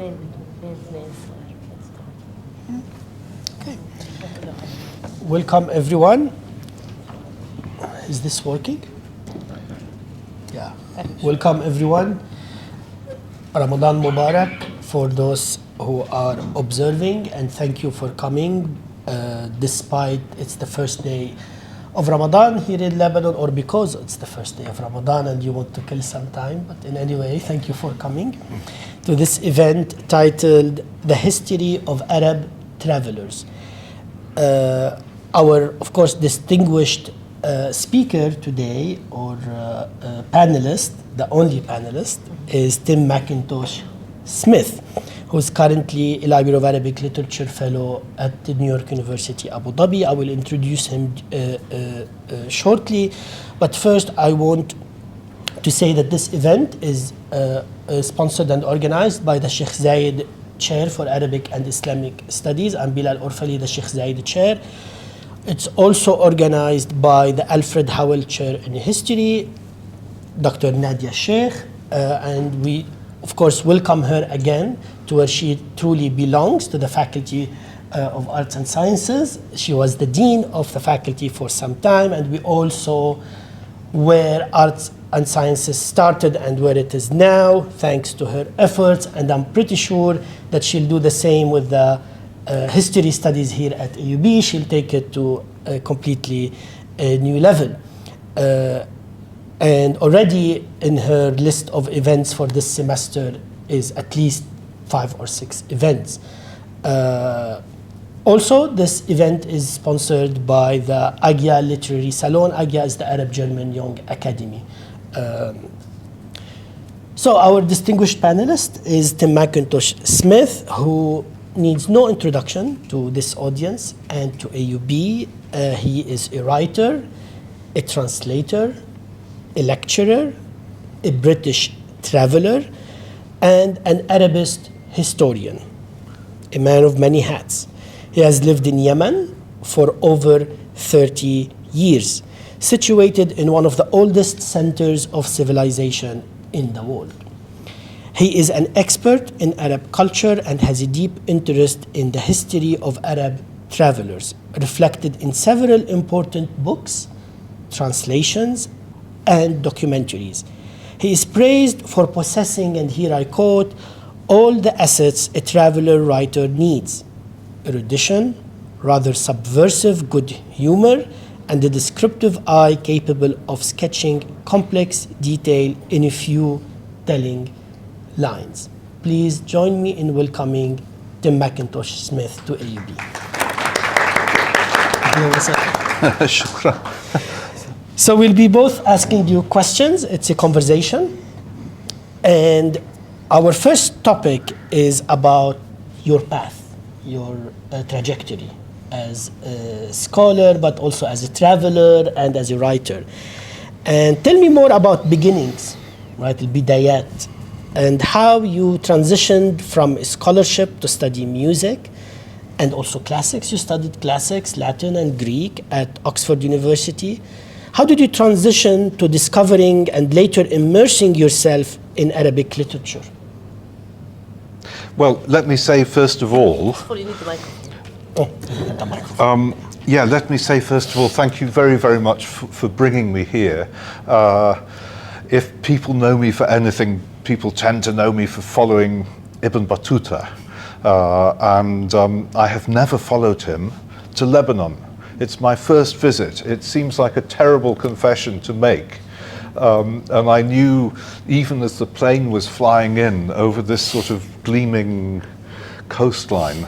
Okay. Welcome everyone. Is this working? Yeah. Welcome everyone. Ramadan Mubarak for those who are observing, and thank you for coming despite it's the first day of Ramadan here in Lebanon, or because it's the first day of Ramadan and you want to kill some time. But in any way, thank you for coming to this event titled The History of Arab Travelers. Our, of course, distinguished speaker today, or panelist, the only panelist, is Tim Mackintosh-Smith, who is currently a Library of Arabic Literature Fellow at the New York University, Abu Dhabi. I will introduce him shortly, but first I want to say that this event is sponsored and organized by the Sheikh Zayed Chair for Arabic and Islamic Studies. I'm Bilal Orfali, the Sheikh Zayed Chair. It's also organized by the Alfred Howell Chair in History, Dr. Nadia Sheikh, and we, of course, welcome her again to where she truly belongs, to the Faculty of Arts and Sciences. She was the Dean of the faculty for some time, and we also where Arts and Sciences started and where it is now, thanks to her efforts, and I'm pretty sure that she'll do the same with the history studies here at AUB. She'll take it to a completely new level. And already in her list of events for this semester is at least 5 or 6 events. Also, this event is sponsored by the Agia Literary Salon. Agia is the Arab-German Young Academy. So our distinguished panelist is Tim Mackintosh-Smith, who needs no introduction to this audience and to AUB. He is a writer, a translator, a lecturer, a British traveler, and an Arabist historian, a man of many hats. He has lived in Yemen for over 30 years, situated in one of the oldest centers of civilization in the world. He is an expert in Arab culture and has a deep interest in the history of Arab travelers, reflected in several important books, translations, and documentaries. He is praised for possessing, and here I quote, all the assets a traveler writer needs: erudition, rather subversive good humor, and a descriptive eye capable of sketching complex detail in a few telling lines. Please join me in welcoming Tim Mackintosh-Smith to AUB. Shukran. So we'll be both asking you questions. It's a conversation. And our first topic is about your path, your trajectory as a scholar, but also as a traveler and as a writer. And tell me more about beginnings, right, al-bidayat, and how you transitioned from scholarship to study music and also classics. You studied classics, Latin and Greek at Oxford University. How did you transition to discovering and later immersing yourself in Arabic literature? Well, let me say first of all, let me say first of all, thank you very, very much for bringing me here. If people know me for anything, people tend to know me for following Ibn Battuta, and I have never followed him to Lebanon. It's my first visit. It seems like a terrible confession to make. And I knew, even as the plane was flying in over this sort of gleaming coastline,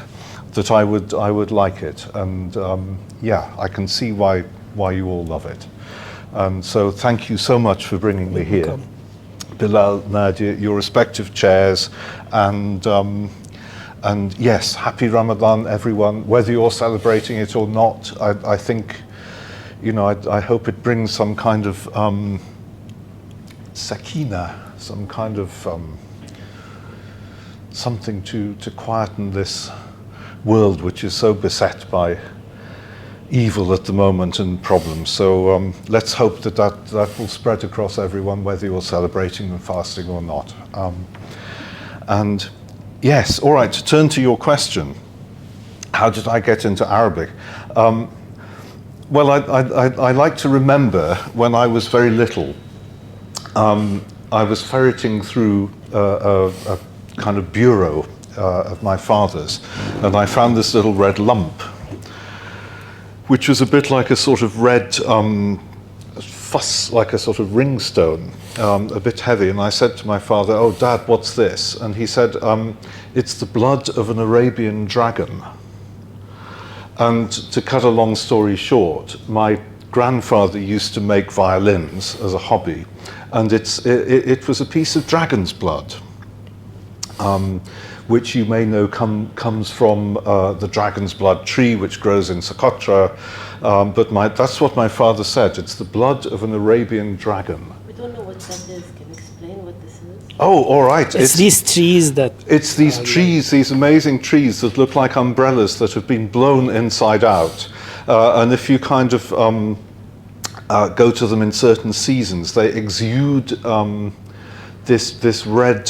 that I would like it. And I can see why you all love it. And so thank you so much for bringing me here. Bilal, Nadia, your respective chairs, and yes, happy Ramadan, everyone, whether you're celebrating it or not. I think, I hope it brings some kind of sakina, some kind of something to quieten this world which is so beset by evil at the moment and problems. So let's hope that will spread across everyone, whether you're celebrating and fasting or not. And Yes, all right, to turn to your question, how did I get into Arabic? Well, I like to remember when I was very little, I was ferreting through a kind of bureau of my father's, and I found this little red lump, which was a bit like a sort of red fuss, like a sort of ringstone, a bit heavy. And I said to my father, "Oh, Dad, what's this?" And he said, "It's the blood of an Arabian dragon." And to cut a long story short, my grandfather used to make violins as a hobby, and it was a piece of dragon's blood, which you may know comes from the dragon's blood tree, which grows in Socotra. But that's what my father said. It's the blood of an Arabian dragon. We don't know what that is. Can you explain what this is? Oh, all right. It's these trees that... It's these trees, these amazing trees that look like umbrellas that have been blown inside out. And if you kind of go to them in certain seasons, they exude this red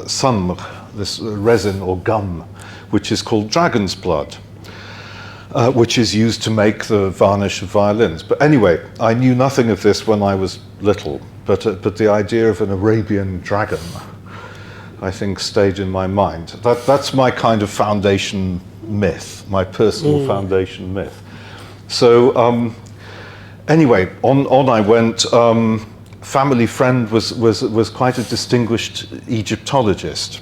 samr, this resin or gum, which is called dragon's blood, which is used to make the varnish of violins. But anyway, I knew nothing of this when I was little, but the idea of an Arabian dragon, I think, stayed in my mind. That's my kind of foundation myth, my personal foundation myth. So anyway, on I went. Family friend was quite a distinguished Egyptologist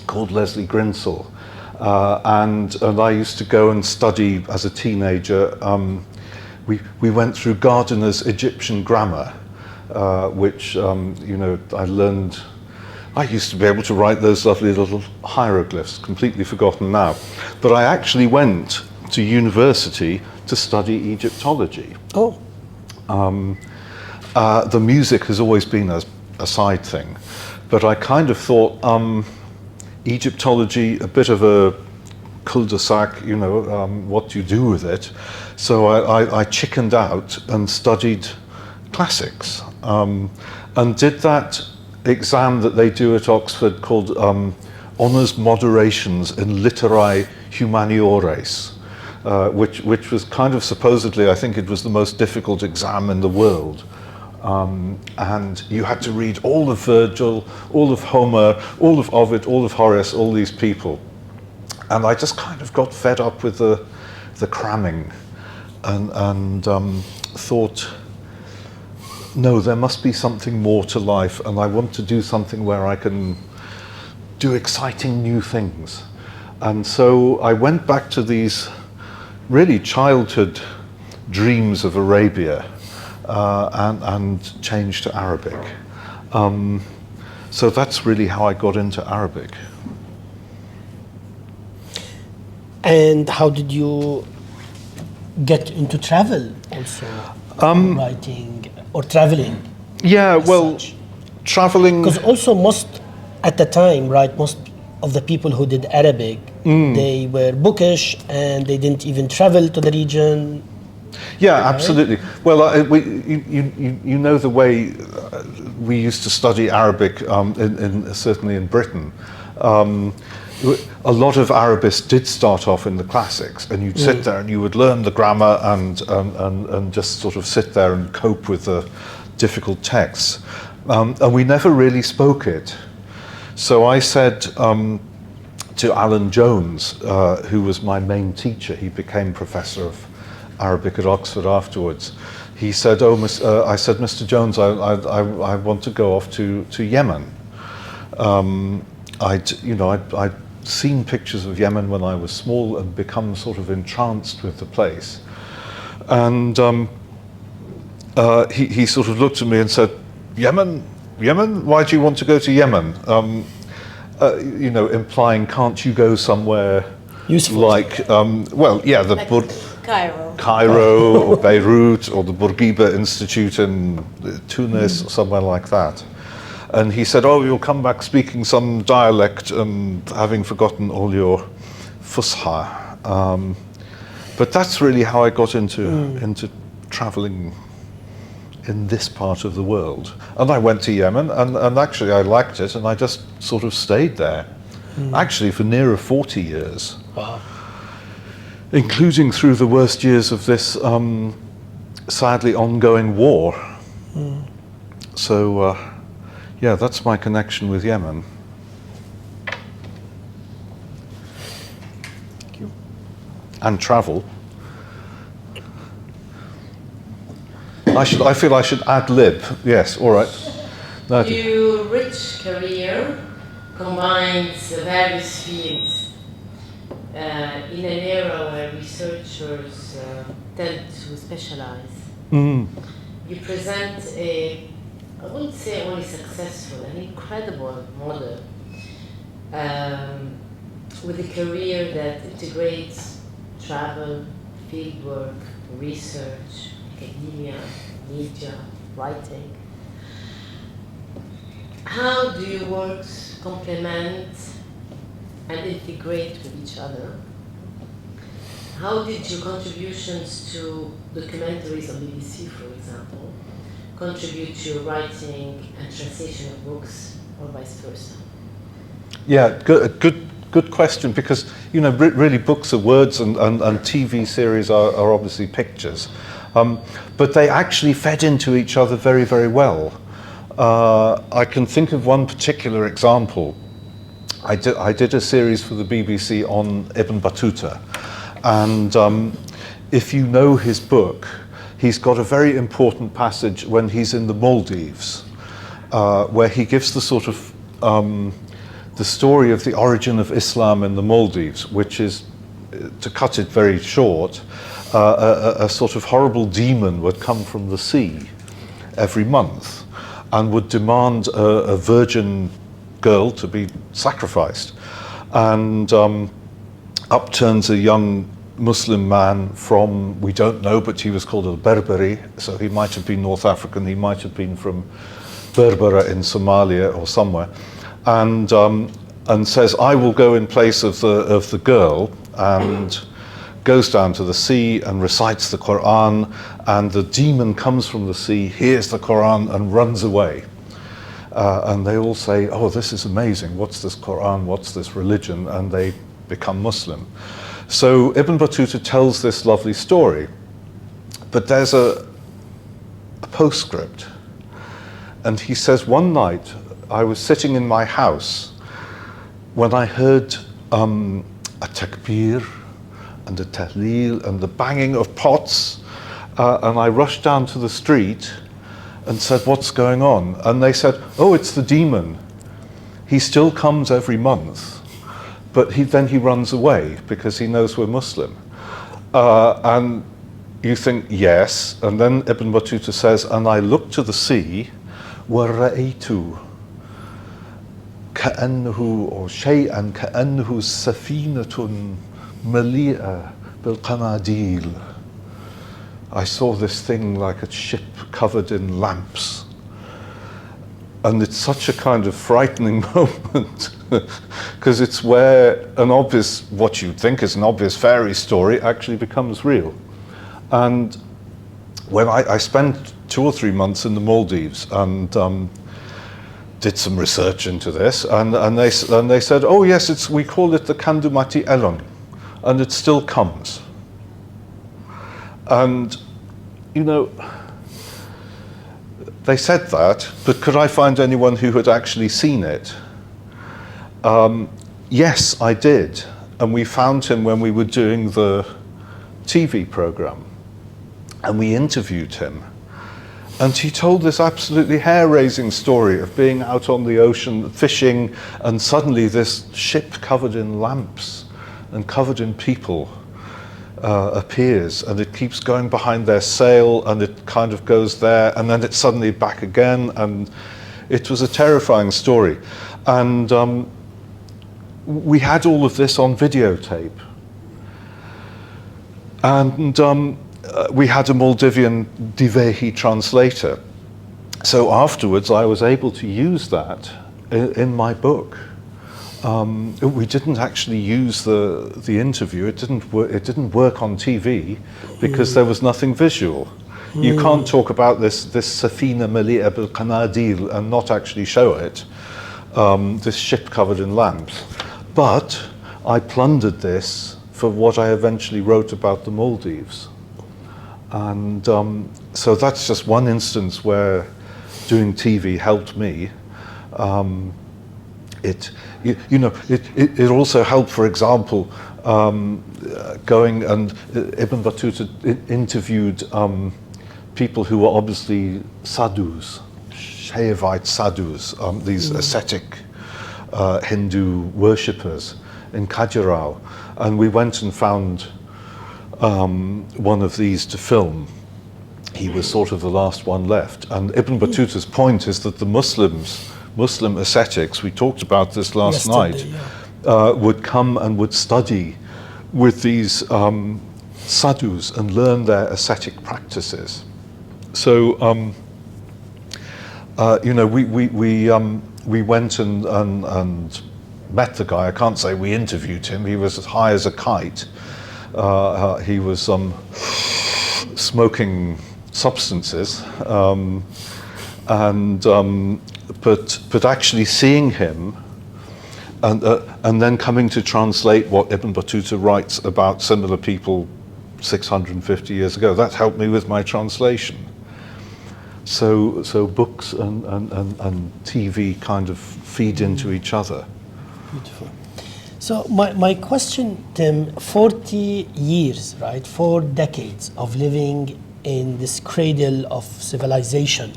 called Leslie Grinsell, and I used to go and study as a teenager. We went through Gardner's Egyptian grammar, which I learned. I used to be able to write those lovely little hieroglyphs, completely forgotten now. But I actually went to university to study Egyptology. Oh. The music has always been a side thing, but I kind of thought Egyptology, a bit of a cul-de-sac, what do you do with it? So I chickened out and studied classics, and did that exam that they do at Oxford called Honours Moderations in Literae Humaniores, which was kind of supposedly, I think it was the most difficult exam in the world. And you had to read all of Virgil, all of Homer, all of Ovid, all of Horace, all these people. And I just kind of got fed up with the cramming and thought, no, there must be something more to life, and I want to do something where I can do exciting new things. And so I went back to these really childhood dreams of Arabia, and changed to Arabic. So that's really how I got into Arabic. And how did you get into travel also? Writing or traveling? Yeah, well, traveling... Because also most, at the time, right, most of the people who did Arabic, they were bookish and they didn't even travel to the region. Yeah, absolutely. Well, you know the way we used to study Arabic, certainly in Britain. A lot of Arabists did start off in the classics, and you'd sit there and you would learn the grammar and just sort of sit there and cope with the difficult texts. And we never really spoke it. So I said to Alan Jones, who was my main teacher, he became professor of Arabic at Oxford afterwards. He said, I said, Mr. Jones, I want to go off to Yemen. I'd seen pictures of Yemen when I was small and become sort of entranced with the place. And he sort of looked at me and said, Yemen? Why do you want to go to Yemen? Implying, can't you go somewhere useful, like, Cairo or Beirut or the Bourguiba Institute in Tunis or somewhere like that. And he said, oh, you'll come back speaking some dialect and having forgotten all your fusha. But that's really how I got into traveling in this part of the world. And I went to Yemen, and actually I liked it, and I just sort of stayed there. actually for nearer 40 years, Wow. including through the worst years of this sadly ongoing war. So, yeah, that's my connection with Yemen. Thank you. And travel. I feel I should ad lib. Yes, all right. Nadia. Your rich career combines various fields in an era where researchers tend to specialize. You present I wouldn't say only successful, an incredible model with a career that integrates travel, fieldwork, research, academia, media, writing. How do your works complement and integrate with each other? How did your contributions to documentaries on BBC, for example, contribute to your writing and translation of books, or vice versa? Yeah, good question, because you know really books are words and TV series are obviously pictures, but they actually fed into each other very, very well. I can think of one particular example. I did a series for the BBC on Ibn Battuta, and if you know his book, he's got a very important passage when he's in the Maldives, where he gives the sort of the story of the origin of Islam in the Maldives, which is, to cut it very short, a sort of horrible demon would come from the sea every month and would demand a virgin girl to be sacrificed. And up turns a young Muslim man from, we don't know, but he was called al-Berberi, so he might have been North African, he might have been from Berbera in Somalia or somewhere, and says, I will go in place of the girl, and goes down to the sea and recites the Quran, and the demon comes from the sea, hears the Quran and runs away. And they all say, oh, this is amazing, what's this Quran, what's this religion? And they become Muslim. So Ibn Battuta tells this lovely story, but there's a postscript. And he says, one night I was sitting in my house when I heard a takbir and a tahleel and the banging of pots, and I rushed down to the street and said, what's going on? And they said, oh, it's the demon. He still comes every month, but then he runs away because he knows we're Muslim. And you think, yes, and then Ibn Battuta says, and I looked to the sea, وَرَأَيْتُ كَأَنَّهُ or شَيْئًا كَأَنَّهُ سَفِينَةٌ مَلِيئَةٌ بِالْقَنَادِيلِ. I saw this thing like a ship covered in lamps. And it's such a kind of frightening moment, because it's where an obvious, what you'd think is an obvious fairy story actually becomes real. And when I spent 2 or 3 months in the Maldives and did some research into this, and they said, oh yes, we call it the Kandumati Elon, and it still comes. And, you know, they said that, but could I find anyone who had actually seen it? Yes, I did. And we found him when we were doing the TV program. And we interviewed him. And he told this absolutely hair-raising story of being out on the ocean fishing, and suddenly this ship covered in lamps and covered in people appears, and it keeps going behind their sail, and it kind of goes there, and then it's suddenly back again, and it was a terrifying story. And we had all of this on videotape. And we had a Maldivian Divehi translator. So afterwards I was able to use that in my book. We didn't actually use the interview. It didn't work on TV because there was nothing visual. You can't talk about this Safina Mali'a bil Qanadil and not actually show it. This ship covered in lamps. But I plundered this for what I eventually wrote about the Maldives. And so that's just one instance where doing TV helped me. It also helped, for example, going and Ibn Battuta interviewed people who were obviously sadhus, Shaivite sadhus, these ascetic Hindu worshippers in Khajuraho, and we went and found one of these to film. He was sort of the last one left. And Ibn Battuta's point is that the Muslim ascetics, we talked about this last night, would come and would study with these sadhus and learn their ascetic practices. So, we went and met the guy. I can't say we interviewed him. He was as high as a kite. He was smoking substances, but actually seeing him and then coming to translate what Ibn Battuta writes about similar people 650 years ago, that helped me with my translation. So books and TV kind of feed into each other. Beautiful. So my question, Tim, 40 years, right? 4 decades of living in this cradle of civilization.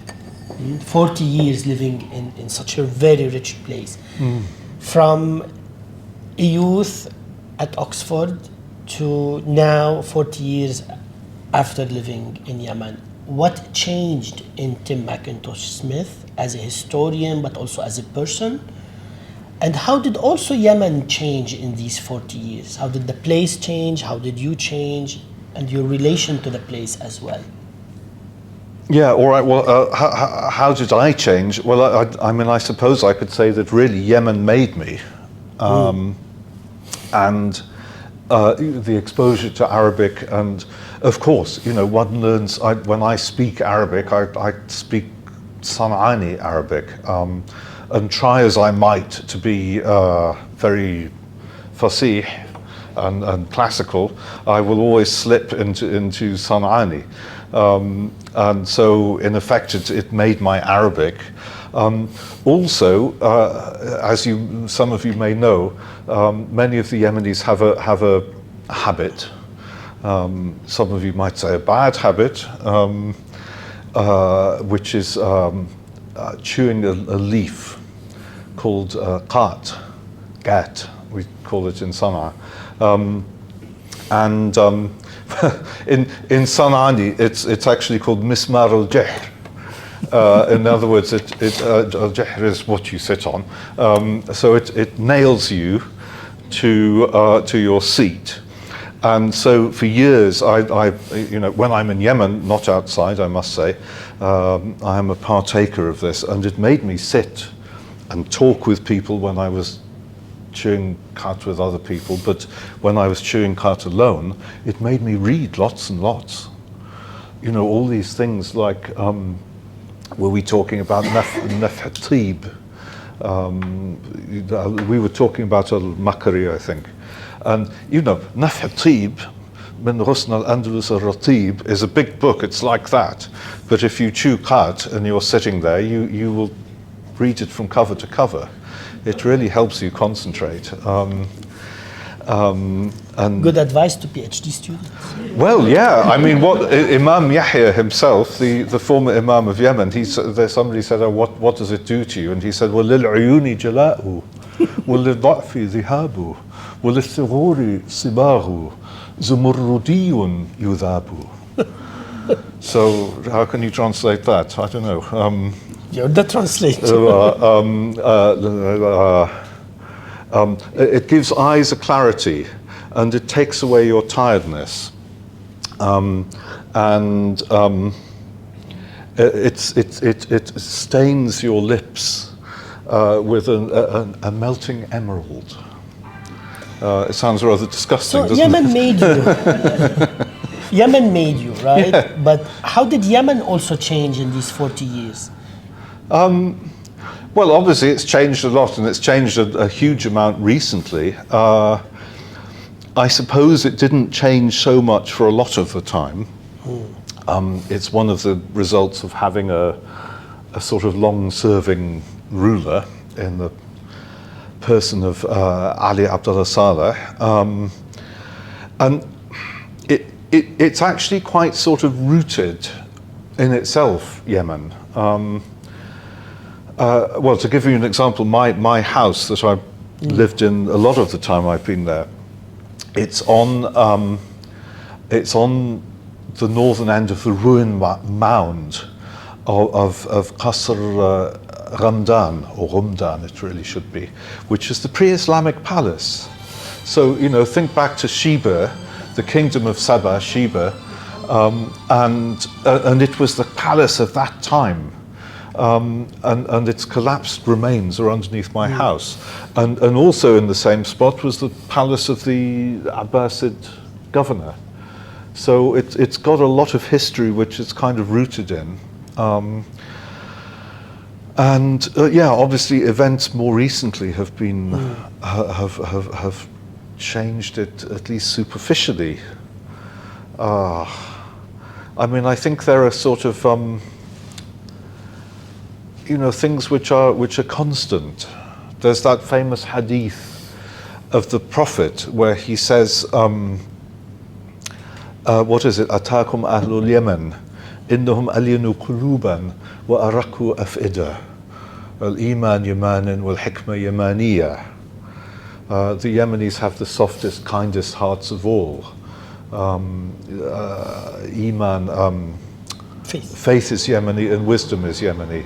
40 years living in such a very rich place. From a youth at Oxford to now 40 years after living in Yemen. What changed in Tim Mackintosh-Smith as a historian, but also as a person? And how did also Yemen change in these 40 years? How did the place change? How did you change? And your relation to the place as well? Yeah, all right. Well, how did I change? Well, I mean, I suppose I could say that really Yemen made me. And the exposure to Arabic, and of course, one learns, when I speak Arabic, I speak San'ani Arabic. And try as I might to be very fasih and classical, I will always slip into San'ani. And so, in effect, it made my Arabic. Also, as some of you may know, many of the Yemenis have a habit. Some of you might say a bad habit, which is chewing a leaf called gat, we call it in Sana'a. In San'ani, it's actually called mismar al-jahr. In other words, al-jahr is what you sit on. So it nails you to your seat. And so for years, when I'm in Yemen, not outside, I must say, I am a partaker of this, and it made me sit and talk with people when I was chewing khat with other people, but when I was chewing khat alone, it made me read lots and lots. All these things like, were we talking about naf' tib? We were talking about al-Makari, I think. And naf' tib, min ghusn al-Andalus al-Ratib, is a big book, it's like that. But if you chew khat and you're sitting there, you will read it from cover to cover. It really helps you concentrate. And good advice to PhD students. Well, yeah. I mean, what Imam Yahya himself, the former Imam of Yemen, somebody said, "Oh, what does it do to you?" And he said, "Well, للعيون جلاء, وللضعف ذهاب, وللثغور صباغ, زمردي يذاب." So, how can you translate that? I don't know. You're the translator. It gives eyes a clarity, and it takes away your tiredness, it stains your lips with a melting emerald. It sounds rather disgusting, So doesn't Yemen it? made you. Yemen made you, right? Yeah. But how did Yemen also change in these 40 years? Well, obviously it's changed a lot, and it's changed a huge amount recently. I suppose it didn't change so much for a lot of the time. It's one of the results of having a sort of long-serving ruler in the person of Ali Abdullah Saleh. And it's actually quite sort of rooted in itself, Yemen. Well, to give you an example, my house that I lived in a lot of the time I've been there, it's on the northern end of the ruin mound of Qasr Ramdan, or Rumdan it really should be, which is the pre-Islamic palace. So, you know, think back to Sheba, the kingdom of Saba, Sheba, and it was the palace of that time. And its collapsed remains are underneath my house. And also in the same spot was the palace of the Abbasid governor. So it's got a lot of history which it's kind of rooted in. Yeah, obviously events more recently have been have changed it, at least superficially. I mean, I think there are sort of you know, things which are constant. There's that famous hadith of the Prophet where he says, what is it? Atakum ahlul Yemen, innahum alyanu quluban wa araku af'ida, al-iman yamanin wal hikmah yamaniya. The Yemenis have the softest, kindest hearts of all. Iman, faith is Yemeni and wisdom is Yemeni.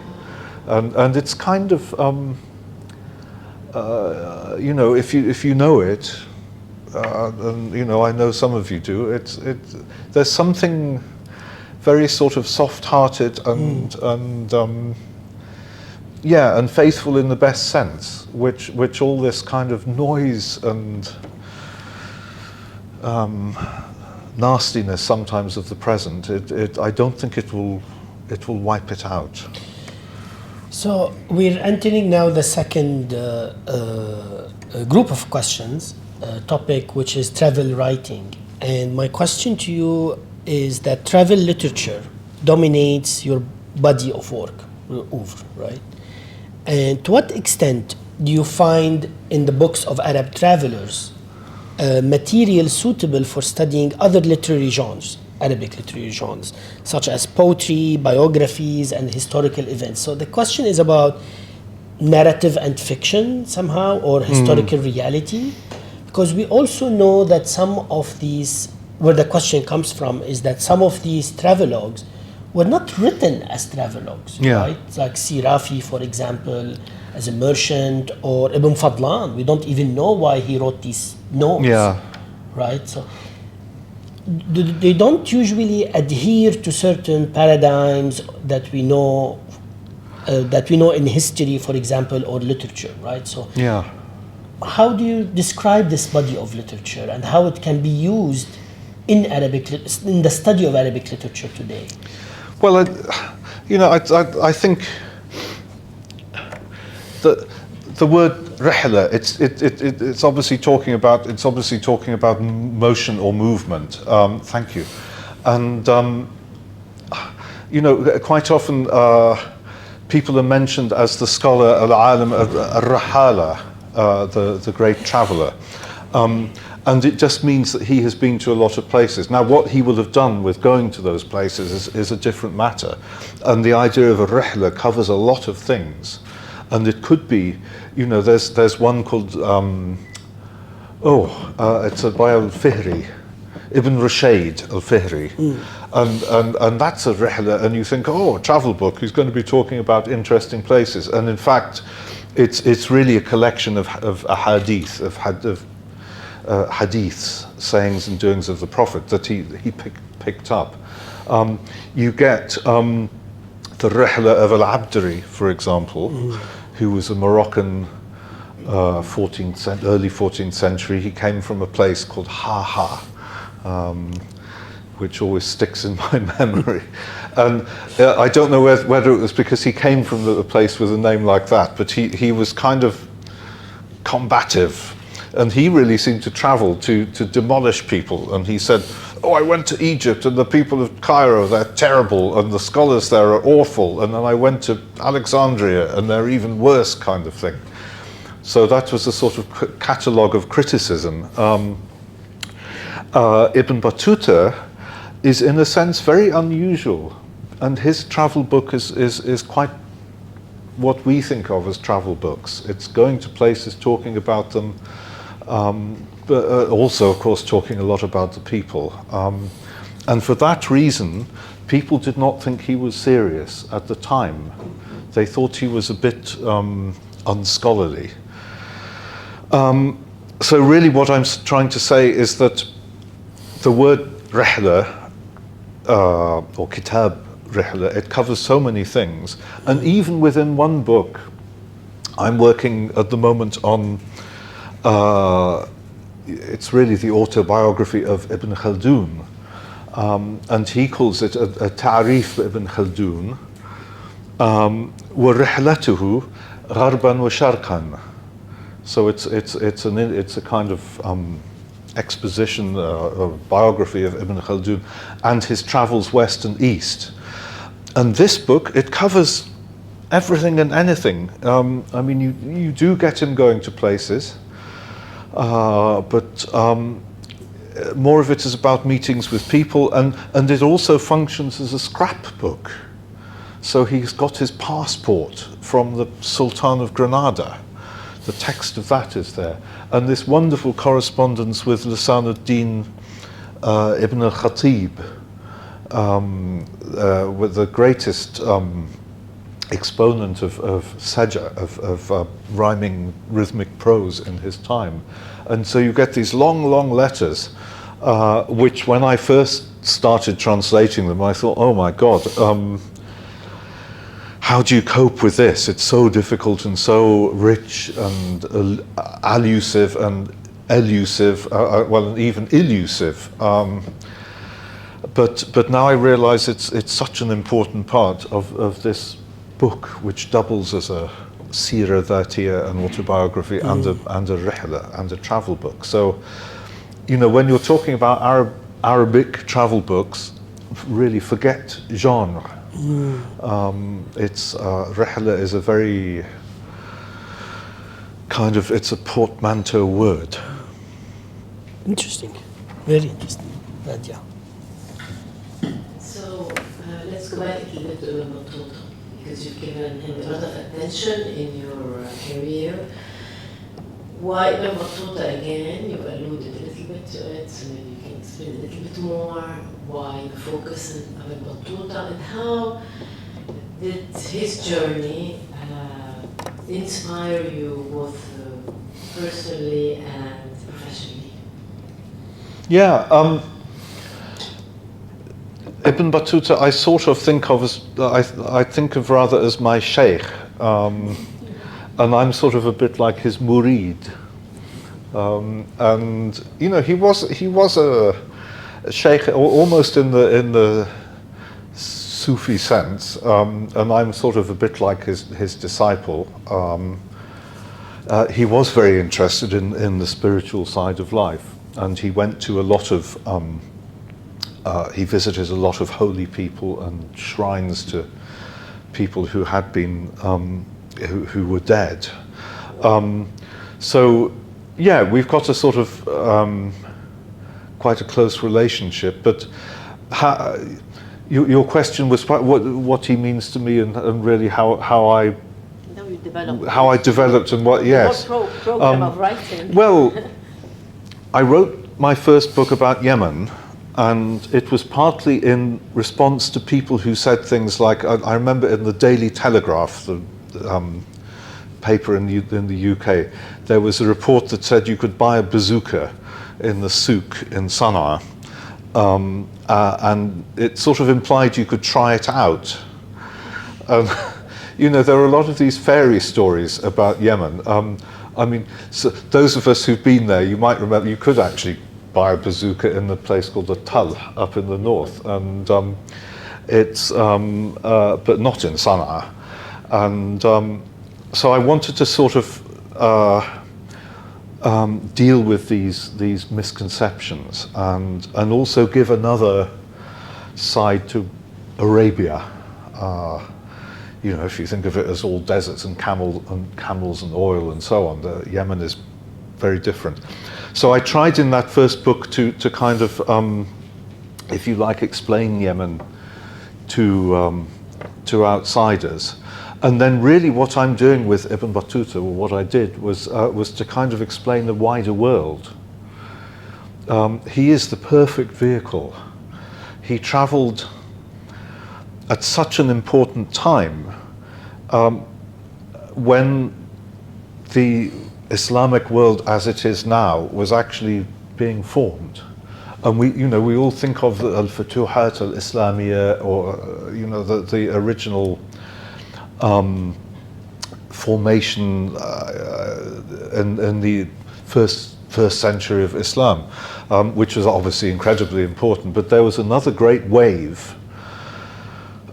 And it's kind of, you know, if you know it, and you know, I know some of you do. There's something very sort of soft-hearted and yeah, and faithful in the best sense, which all this kind of noise and nastiness sometimes of the present, I don't think it will wipe it out. So we're entering now the second group of questions, topic which is travel writing. And my question to you is that travel literature dominates your body of work, oeuvre, right? And to what extent do you find in the books of Arab travelers material suitable for studying other literary genres, Arabic literary genres, such as poetry, biographies, and historical events? So the question is about narrative and fiction somehow, or historical reality, because we also know that some of these, where the question comes from, is that some of these travelogues were not written as travelogues, right? Like Sirafi, for example, as a merchant, or Ibn Fadlan. We don't even know why he wrote these notes, right? So they don't usually adhere to certain paradigms that we know in history, for example, or literature, right? So how do you describe this body of literature and how it can be used in the study of Arabic literature today? Well, you know, I think that the word rihla, it's obviously talking about motion or movement. Thank you. And you know, quite often people are mentioned as the scholar al-alim al-rahala, the great traveller. And it just means that he has been to a lot of places. Now, what he will have done with going to those places is a different matter. And the idea of a rihla covers a lot of things. And it could be, you know, there's one called, it's by al-Fihri, Ibn Rashid al-Fihri. And that's a rihla, and you think, oh, a travel book, he's going to be talking about interesting places. And in fact, it's really a collection of ahadith, of hadiths, sayings and doings of the Prophet that he picked up. You get the Rihla of Al-Abdari, for example, who was a Moroccan early 14th century. He came from a place called Haha, which always sticks in my memory. And I don't know whether it was because he came from a place with a name like that, but he was kind of combative. And he really seemed to travel to demolish people. And he said, oh, I went to Egypt and the people of Cairo, they're terrible, and the scholars there are awful. And then I went to Alexandria and they're even worse, kind of thing. So that was a sort of catalogue of criticism. Ibn Battuta is in a sense very unusual, and his travel book is quite what we think of as travel books. It's going to places, talking about them, but also, of course, talking a lot about the people. And for that reason, people did not think he was serious at the time. They thought he was a bit unscholarly. So really what I'm trying to say is that the word rihla, or kitab rihla, it covers so many things. And even within one book, I'm working at the moment on, it's really the autobiography of Ibn Khaldun. And he calls it a ta'rif Ibn Khaldun, وَرِحْلَتُهُ غَرْبًا وَشَرْقًا. So it's a kind of exposition, a biography of Ibn Khaldun and his travels west and east. And this book, it covers everything and anything. I mean, you do get him going to places, but more of it is about meetings with people, and it also functions as a scrapbook. So he's got his passport from the Sultan of Granada. The text of that is there. And this wonderful correspondence with Lisan ad-Din Ibn al-Khatib, with the greatest exponent of saj'a, of rhyming rhythmic prose in his time. And so you get these long, long letters, which when I first started translating them, I thought, oh my God, how do you cope with this? It's so difficult and so rich and allusive and elusive, well, and even elusive. But now I realize it's such an important part of this book, which doubles as a seerah dhatiyah, an autobiography, and a rihla, and a travel book. So, you know, when you're talking about Arabic travel books, really forget genre. It's rihla is a very kind of, it's a portmanteau word. Interesting, very interesting. Nadia. So let's go back a little bit to Ibn Battuta, because you've given him a lot of attention in your career. Why Ibn Battuta again? You've alluded a little bit to it, so maybe you can explain a little bit more why the focus on Ibn Battuta, and how did his journey inspire you both personally and professionally? Yeah, Ibn Battuta I sort of think of as, I think of rather as my Sheikh, and I'm sort of a bit like his murid. And you know, he was a Sheikh almost in the Sufi sense, and I'm sort of a bit like his disciple. He was very interested in the spiritual side of life, and he went to a lot of he visited a lot of holy people and shrines to people who had been who were dead. So yeah, we've got a sort of quite a close relationship. But your question was what he means to me, and really how I developed and what, yes. What program of writing? Well, I wrote my first book about Yemen, and it was partly in response to people who said things like, I remember in the Daily Telegraph, the paper in the UK, there was a report that said you could buy a bazooka in the souk in Sana'a, and it sort of implied you could try it out. You know, there are a lot of these fairy stories about Yemen. I mean, so those of us who've been there, you might remember, you could actually by a bazooka in a place called the Tal up in the north, and but not in Sana'a. And so I wanted to sort of deal with these misconceptions and also give another side to Arabia. If you think of it as all deserts and camels and oil and so on, Yemen is very different. So I tried in that first book to kind of, if you like, explain Yemen to outsiders. And then really what I'm doing with Ibn Battuta, or what I did, was to kind of explain the wider world. He is the perfect vehicle. He traveled at such an important time when the Islamic world as it is now was actually being formed. And we all think of the Al-Futuhat al-Islamiyya, or the original formation in the first century of Islam, which was obviously incredibly important. But there was another great wave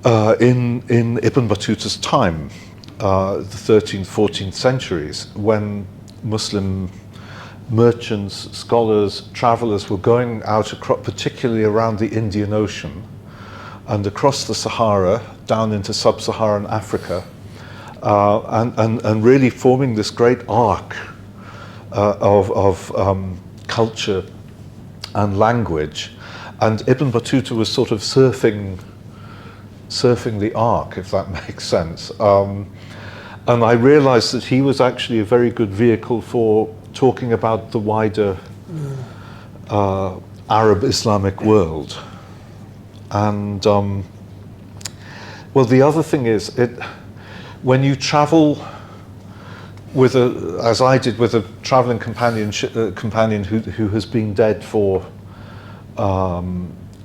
in Ibn Battuta's time, the 13th, 14th centuries, when Muslim merchants, scholars, travelers were going out, particularly around the Indian Ocean and across the Sahara down into sub-Saharan Africa, and really forming this great arc of culture and language. And Ibn Battuta was sort of surfing the arc, if that makes sense. And I realized that he was actually a very good vehicle for talking about the wider Arab Islamic world. And well, the other thing is, when you travel with as I did, with a traveling companion who has been dead for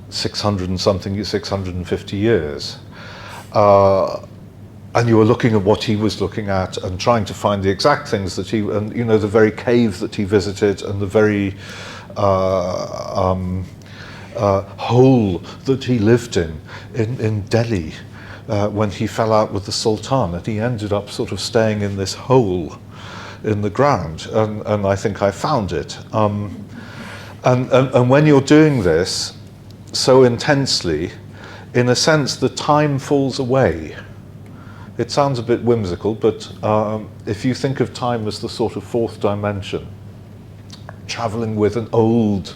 650 years, and you were looking at what he was looking at and trying to find the exact things that the very cave that he visited and the very hole that he lived in Delhi when he fell out with the Sultan, and he ended up sort of staying in this hole in the ground, and I think I found it. And when you're doing this so intensely, in a sense, the time falls away. It sounds a bit whimsical, but if you think of time as the sort of fourth dimension, traveling with an old,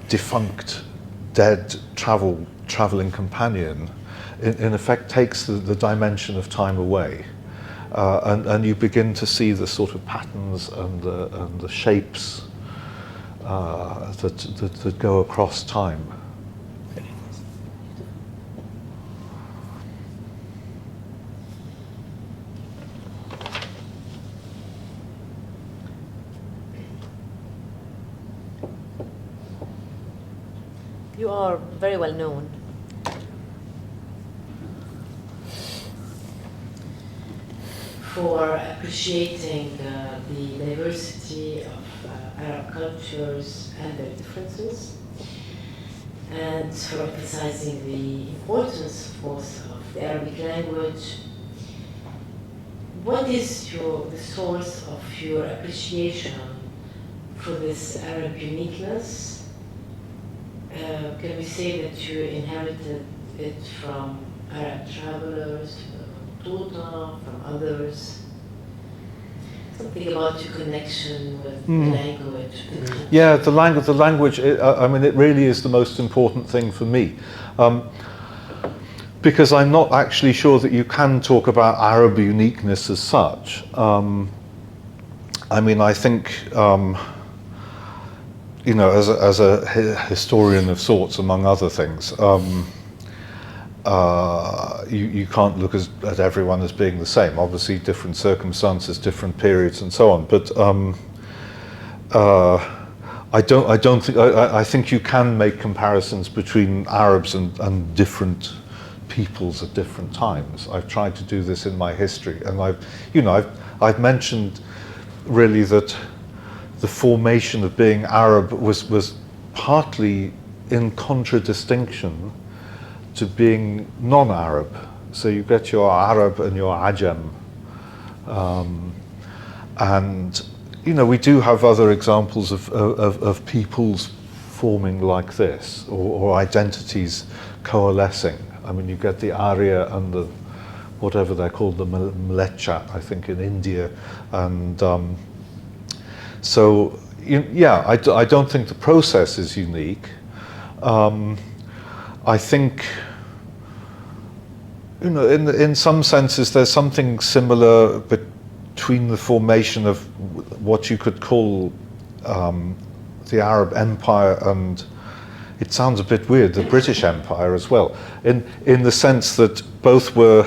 defunct, dead traveling companion, in effect takes the dimension of time away, and you begin to see the sort of patterns and the shapes that go across time. You are very well known for appreciating the diversity of Arab cultures and their differences, and for emphasizing the importance, of course, of the Arabic language. What is the source of your appreciation for this Arab uniqueness? Can we say that you inherited it from Arab travelers, from Tuta, from others? Something about your connection with the language. Yeah, the language. I mean, it really is the most important thing for me, because I'm not actually sure that you can talk about Arab uniqueness as such. I mean, I think. As a historian of sorts, among other things, you can't look at everyone as being the same. Obviously, different circumstances, different periods, and so on. But I think you can make comparisons between Arabs and different peoples at different times. I've tried to do this in my history, and I've mentioned really that the formation of being Arab was partly in contradistinction to being non-Arab. So you get your Arab and your Ajam. And, you know, we do have other examples of peoples forming like this, or identities coalescing. I mean, you get the Arya and the, whatever they're called, the Mlecha, I think, in India. And so, yeah, I don't think the process is unique. I think, you know, in some senses, there's something similar between the formation of what you could call the Arab Empire and, it sounds a bit weird, the British Empire as well, in the sense that both were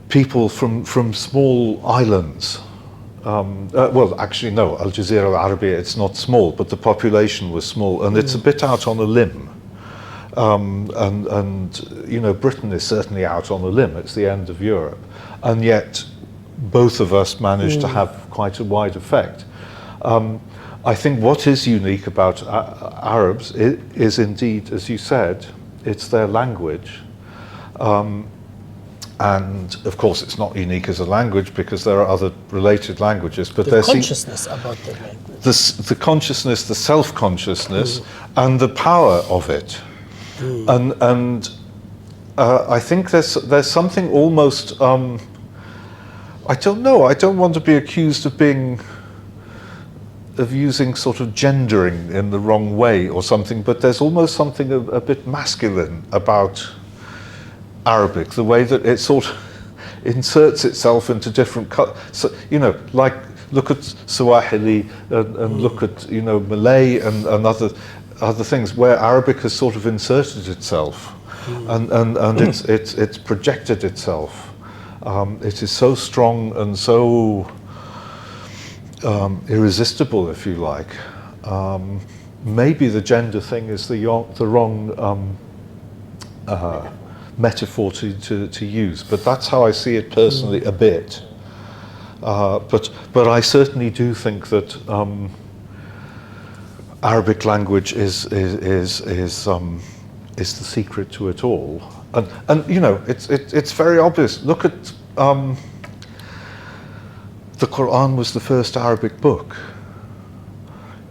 people from small islands. Well, actually, no, Al Jazeera Al-Arabiya, it's not small, but the population was small, and it's a bit out on a limb. And you know, Britain is certainly out on a limb. It's the end of Europe, and yet both of us managed to have quite a wide effect. I think what is unique about Arabs is indeed, as you said, it's their language. And of course, it's not unique as a language because there are other related languages. But the consciousness about the language, the consciousness, the self-consciousness, and the power of it. And I think there's something almost. I don't know. I don't want to be accused of using sort of gendering in the wrong way or something. But there's almost something a bit masculine about Arabic, the way that it sort of inserts itself into different, so, you know, like look at Swahili and look at, you know, Malay and other things where Arabic has sort of inserted itself and it's projected itself. It is so strong and so irresistible, if you like. Maybe the gender thing is the wrong metaphor to use, but that's how I see it personally a bit. But I certainly do think that Arabic language is the secret to it all, and you know, it's very obvious. Look at the Quran was the first Arabic book,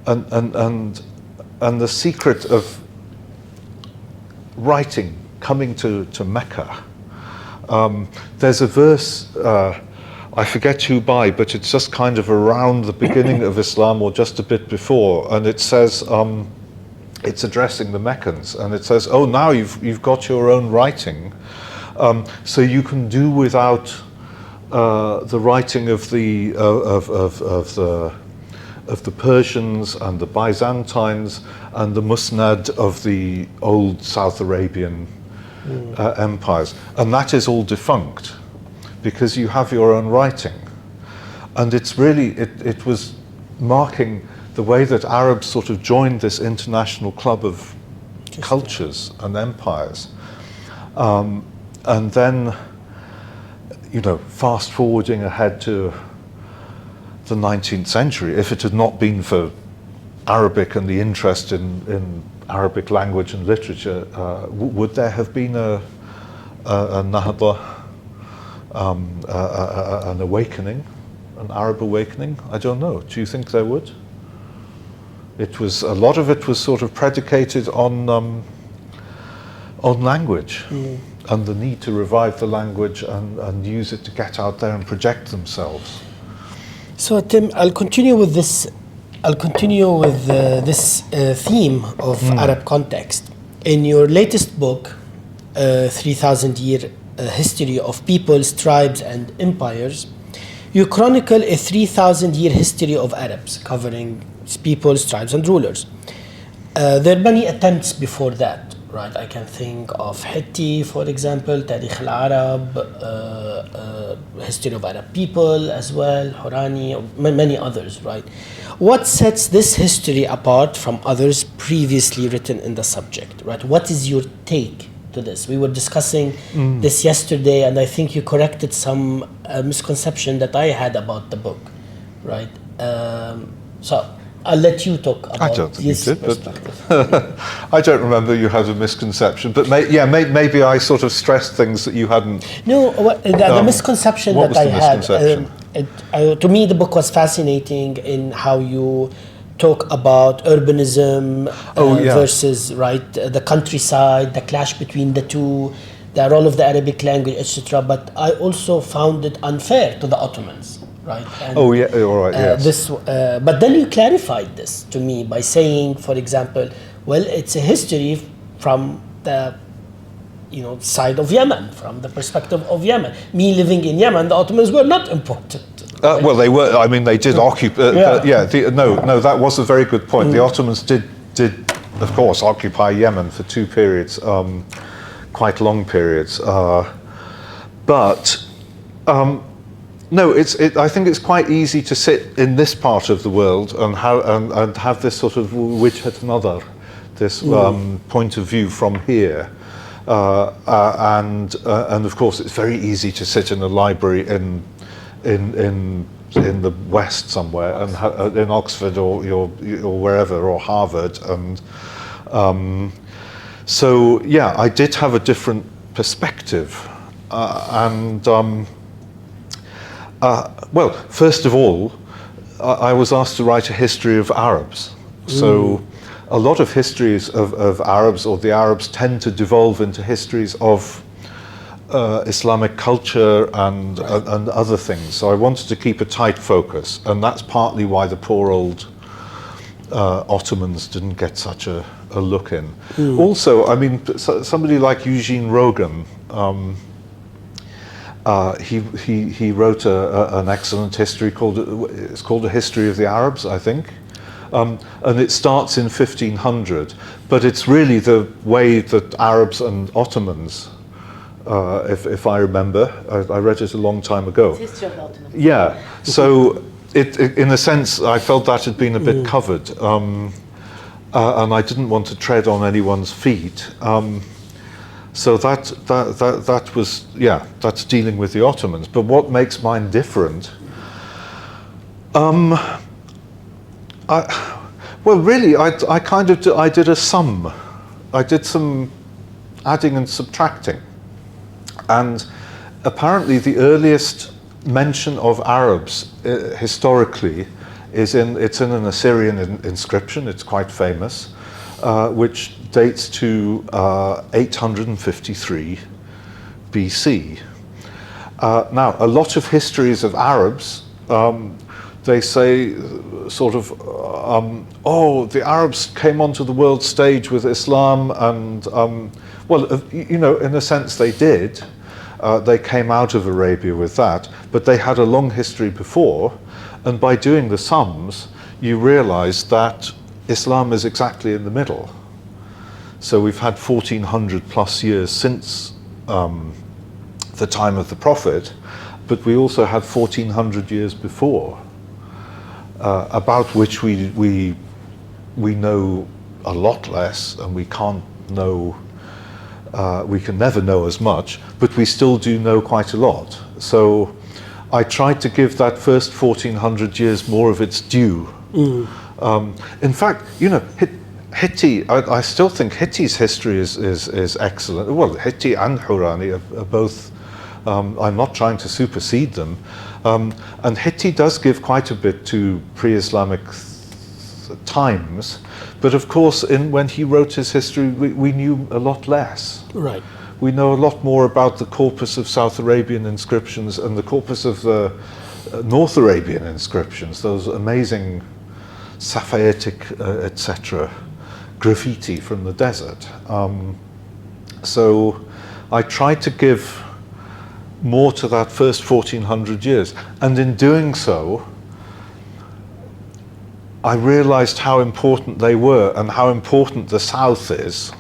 and the secret of writing coming to Mecca. There's a verse, I forget who by, but it's just kind of around the beginning of Islam or just a bit before, and it says, it's addressing the Meccans, and it says, oh, now you've got your own writing, so you can do without the writing of the Persians and the Byzantines and the Musnad of the old South Arabian empires, and that is all defunct because you have your own writing. And it's really, it was marking the way that Arabs sort of joined this international club of cultures and empires. And then, you know, fast forwarding ahead to the 19th century, if it had not been for Arabic and the interest in Arabic language and literature, would there have been a nahda, an awakening, an Arab awakening? I don't know. Do you think there would? It was, a lot of it was sort of predicated on language and the need to revive the language and use it to get out there and project themselves. So Tim, I'll continue with this. This theme of Arab context. In your latest book, 3,000-year history of peoples, tribes, and empires, you chronicle a 3,000-year history of Arabs, covering peoples, tribes, and rulers. There are many attempts before that, right? I can think of Hitti, for example, Tarikh al-Arab, history of Arab people as well, Hurani, many others, right? What sets this history apart from others previously written in the subject, right? What is your take to this? We were discussing this yesterday, and I think you corrected some misconception that I had about the book, right? So I'll let you talk I about don't think you this did, perspective. but I don't remember you had a misconception. But maybe I sort of stressed things that you hadn't. No, the misconception what that was I the had, misconception? to me, the book was fascinating in how you talk about urbanism versus the countryside, the clash between the two, the role of the Arabic language, etc. But I also found it unfair to the Ottomans, right? And, All right, yes. but then you clarified this to me by saying, for example, well, it's a history from the side of Yemen, from the perspective of Yemen. Me living in Yemen, the Ottomans were not important. Well, they were. I mean, they did occupy. No, that was a very good point. The Ottomans did, of course, occupy Yemen for 2 periods, quite long periods. But no, I think it's quite easy to sit in this part of the world and have this sort of wajhat nazar, this point of view from here. And of course, it's very easy to sit in a library in the West somewhere, and in Oxford or wherever, or Harvard, and so yeah, I did have a different perspective, well, first of all, I was asked to write a history of Arabs, so. A lot of histories of Arabs, or the Arabs, tend to devolve into histories of Islamic culture and other things. So I wanted to keep a tight focus, and that's partly why the poor old Ottomans didn't get such a look in. Also, I mean, somebody like Eugene Rogan, he wrote an excellent history it's called A History of the Arabs, I think. And it starts in 1500, but it's really the way that Arabs and Ottomans, if I remember, I read it a long time ago. It's history of the Ottomans. Yeah, so it in a sense, I felt that had been a bit covered, and I didn't want to tread on anyone's feet. So that was, that's dealing with the Ottomans. But what makes mine different? Well, really, I did a sum. I did some adding and subtracting, and apparently the earliest mention of Arabs historically it's in an Assyrian inscription. It's quite famous, which dates to 853 BC. Now, a lot of histories of Arabs. They say sort of, the Arabs came onto the world stage with Islam, and well, in a sense they did. They came out of Arabia with that, but they had a long history before, and by doing the sums, you realize that Islam is exactly in the middle. So we've had 1400 plus years since the time of the Prophet, but we also had 1400 years before. About which we know a lot less, and we can't know. We can never know as much, but we still do know quite a lot. So I tried to give that first 1400 years more of its due. In fact, Hitti. I still think Hitti's history is excellent. Well, Hitti and Hurani are both. I'm not trying to supersede them. And Hitti does give quite a bit to pre-Islamic times, but of course, when he wrote his history, we knew a lot less. Right. We know a lot more about the corpus of South Arabian inscriptions and the corpus of the North Arabian inscriptions, those amazing Safaitic, etc., graffiti from the desert. So I tried to give more to that first 1400 years, and in doing so I realized how important they were and how important the South is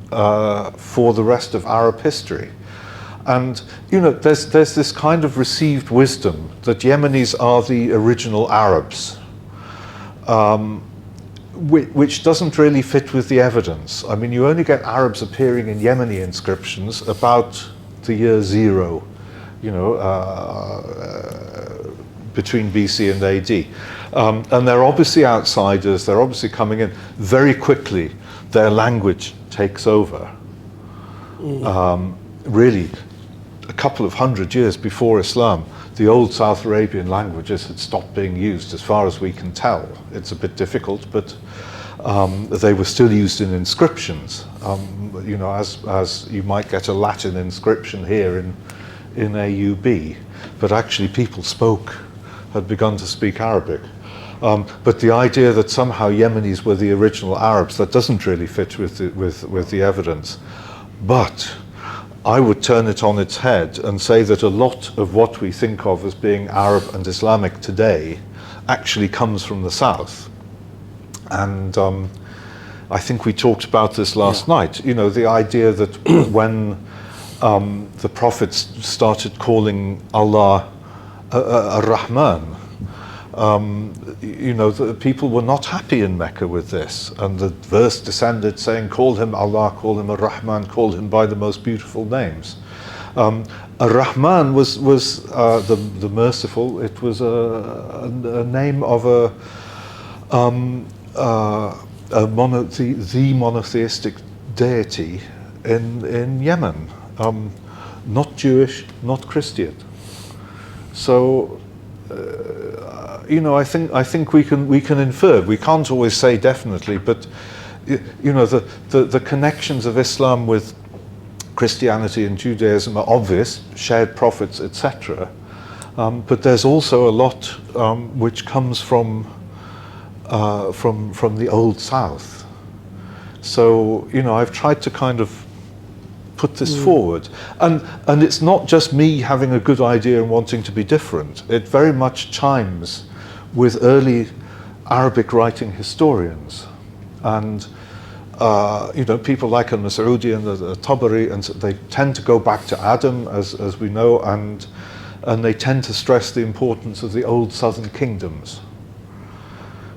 for the rest of Arab history. And there's this kind of received wisdom that Yemenis are the original Arabs, which doesn't really fit with the evidence. I mean, you only get Arabs appearing in Yemeni inscriptions about the year 0, between BC and AD. And they're obviously outsiders, they're obviously coming in. Very quickly, their language takes over. Really, a couple of hundred years before Islam, the old South Arabian languages had stopped being used, as far as we can tell. It's a bit difficult, but they were still used in inscriptions. You know, as you might get a Latin inscription here in AUB, but actually people had begun to speak Arabic. But the idea that somehow Yemenis were the original Arabs, that doesn't really fit with the evidence. But I would turn it on its head and say that a lot of what we think of as being Arab and Islamic today actually comes from the south. And I think we talked about this last night. You know, the idea that when the prophets started calling Allah Ar-Rahman, you know, the people were not happy in Mecca with this, and the verse descended saying, call him Allah, call him Ar-Rahman, call him by the most beautiful names. Ar-Rahman was the merciful. It was a name of the monotheistic deity in Yemen, not Jewish, not Christian. So you know, I think we can infer. We can't always say definitely, but you know, the connections of Islam with Christianity and Judaism are obvious, shared prophets, etc. But there's also a lot which comes from the Old South. So you know, I've tried to kind of put this forward, and it's not just me having a good idea and wanting to be different. It very much chimes with early Arabic writing historians, and you know, people like al-Mas'udi and the Tabari, and they tend to go back to Adam, as we know, and they tend to stress the importance of the old southern kingdoms.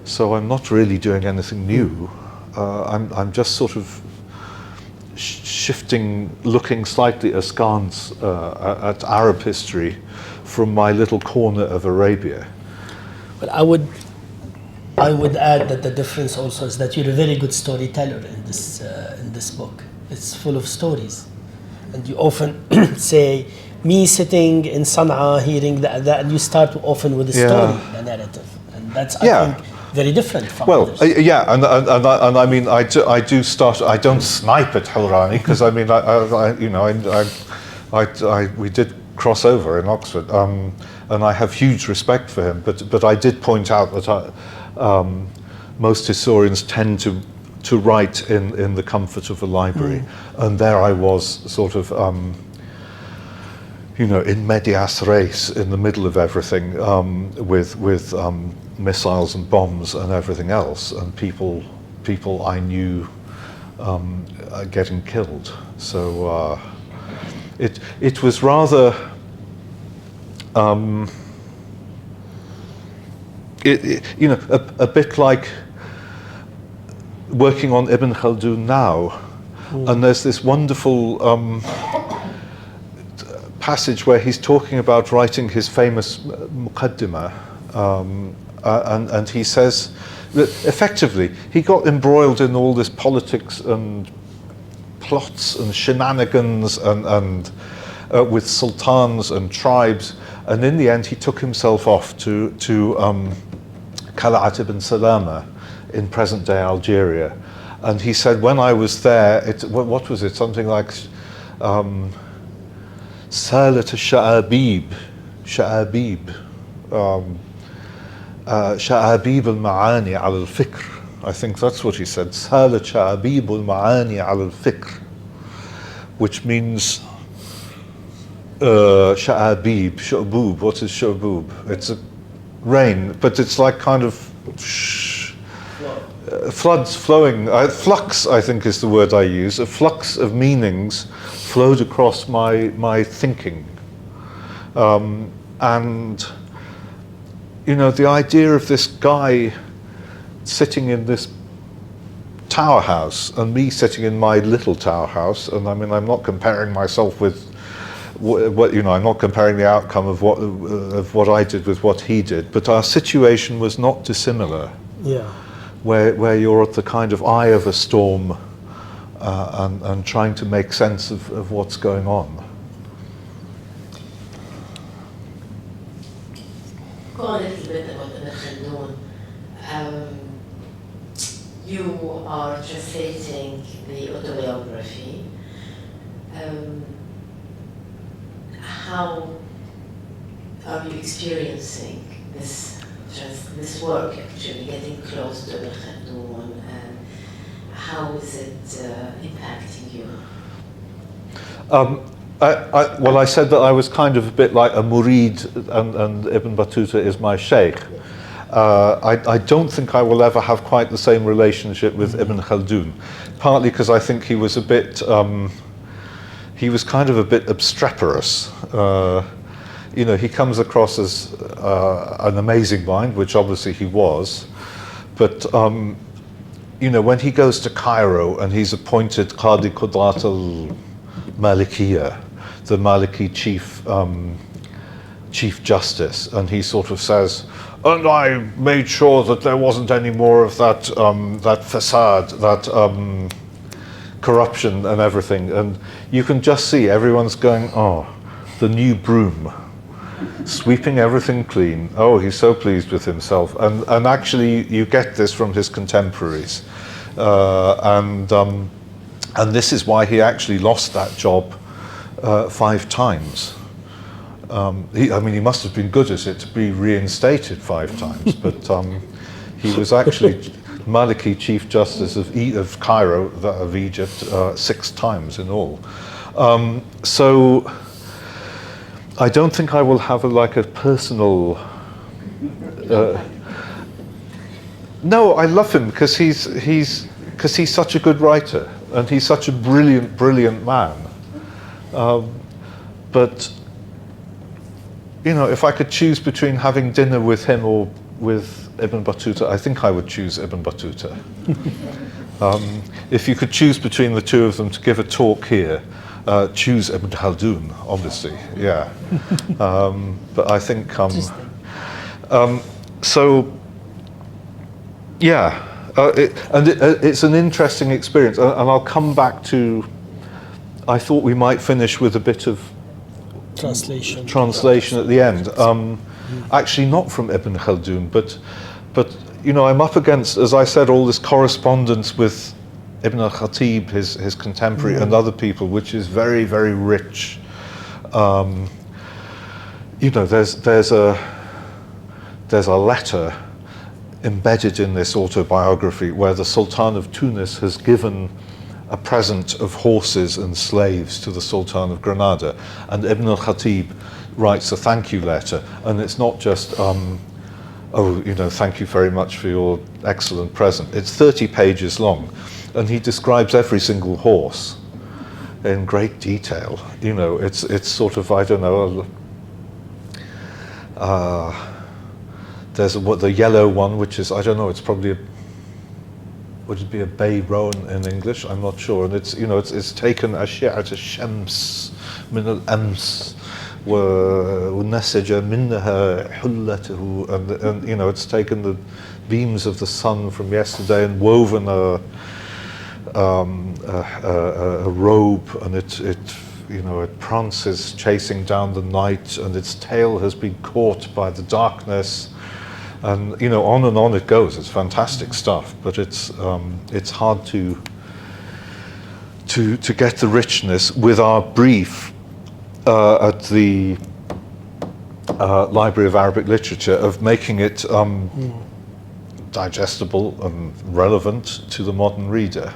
So I'm not really doing anything new. I'm just sort of shifting, looking slightly askance at Arab history from my little corner of Arabia. But I would add that the difference also is that you're a very good storyteller in this book. It's full of stories, and you often say, "Me sitting in Sana'a hearing that," and you start often with the story, the narrative, and that's I think very different from others. And I mean, I do start. I don't snipe at Hawrani because I mean, we did cross over in Oxford, and I have huge respect for him. But I did point out that most historians tend to write in the comfort of a library, and there I was sort of. You know, in medias res, in the middle of everything, with missiles and bombs and everything else, and people I knew getting killed. So it was rather you know, a bit like working on Ibn Khaldun now, and there's this wonderful. Passage where he's talking about writing his famous Muqaddimah, and he says that effectively he got embroiled in all this politics and plots and shenanigans and with sultans and tribes, and in the end he took himself off to Qal'at ibn Salama in present-day Algeria, and he said, when I was there, what was it, something like سالت الشعابيب شعابيب المعاني على الفكر. I think that's what he said. سالت شعابيب المعاني على الفكر, which means شعابيب, شعبوب. What is شعبوب? It's a rain, but it's like kind of floods flowing. Flux, I think, is the word I use. A flux of meanings flowed across my thinking, and you know, the idea of this guy sitting in this tower house and me sitting in my little tower house, and I mean, I'm not comparing myself with I'm not comparing the outcome of what I did with what he did, but our situation was not dissimilar. Yeah. Where you're at the kind of eye of a storm and trying to make sense of what's going on. Go on a little bit about Ibn Khaldun. You are translating the autobiography. How are you experiencing this work, actually getting close to Ibn Khaldun, and how is it impacting you? I said that I was kind of a bit like a murid, and Ibn Battuta is my Sheikh. I don't think I will ever have quite the same relationship with Ibn Khaldun, partly because I think he was kind of a bit obstreperous. He comes across as an amazing mind, which obviously he was, but when he goes to Cairo and he's appointed Qadi Qudrat al-Malikiyya, the Maliki chief justice, and he sort of says, and I made sure that there wasn't any more of that facade, that corruption and everything. And you can just see everyone's going, oh, the new broom, sweeping everything clean. Oh, he's so pleased with himself. And actually, you get this from his contemporaries. And this is why he actually lost that job 5 times. He must have been good at it to be reinstated 5 times, but he was actually Maliki Chief Justice of Cairo, of Egypt, 6 times in all. So I don't think I will have a personal. No, I love him because he's such a good writer and he's such a brilliant man. But if I could choose between having dinner with him or with Ibn Battuta, I think I would choose Ibn Battuta. If you could choose between the two of them to give a talk here, choose Ibn Khaldun, obviously, yeah. But I think, it's an interesting experience, and I'll come back to, I thought we might finish with a bit of translation at the end. Actually not from Ibn Khaldun, but I'm up against, as I said, all this correspondence with Ibn al-Khatib, his contemporary, and other people, which is very, very rich. There's a letter embedded in this autobiography where the Sultan of Tunis has given a present of horses and slaves to the Sultan of Granada, and Ibn al-Khatib writes a thank you letter, and it's not just thank you very much for your excellent present. It's 30 pages long, and he describes every single horse in great detail. It's sort of, I don't know, there's the yellow one, which is, I don't know, it's probably would it be a bay roan in English? I'm not sure. And it's taken أشعة الشمس من الأمس ونسج منها حلته, and it's taken the beams of the sun from yesterday and woven a robe, and it prances chasing down the night, and its tail has been caught by the darkness. And on and on it goes. It's fantastic stuff, but it's hard to get the richness with our brief at the Library of Arabic Literature of making it digestible and relevant to the modern reader.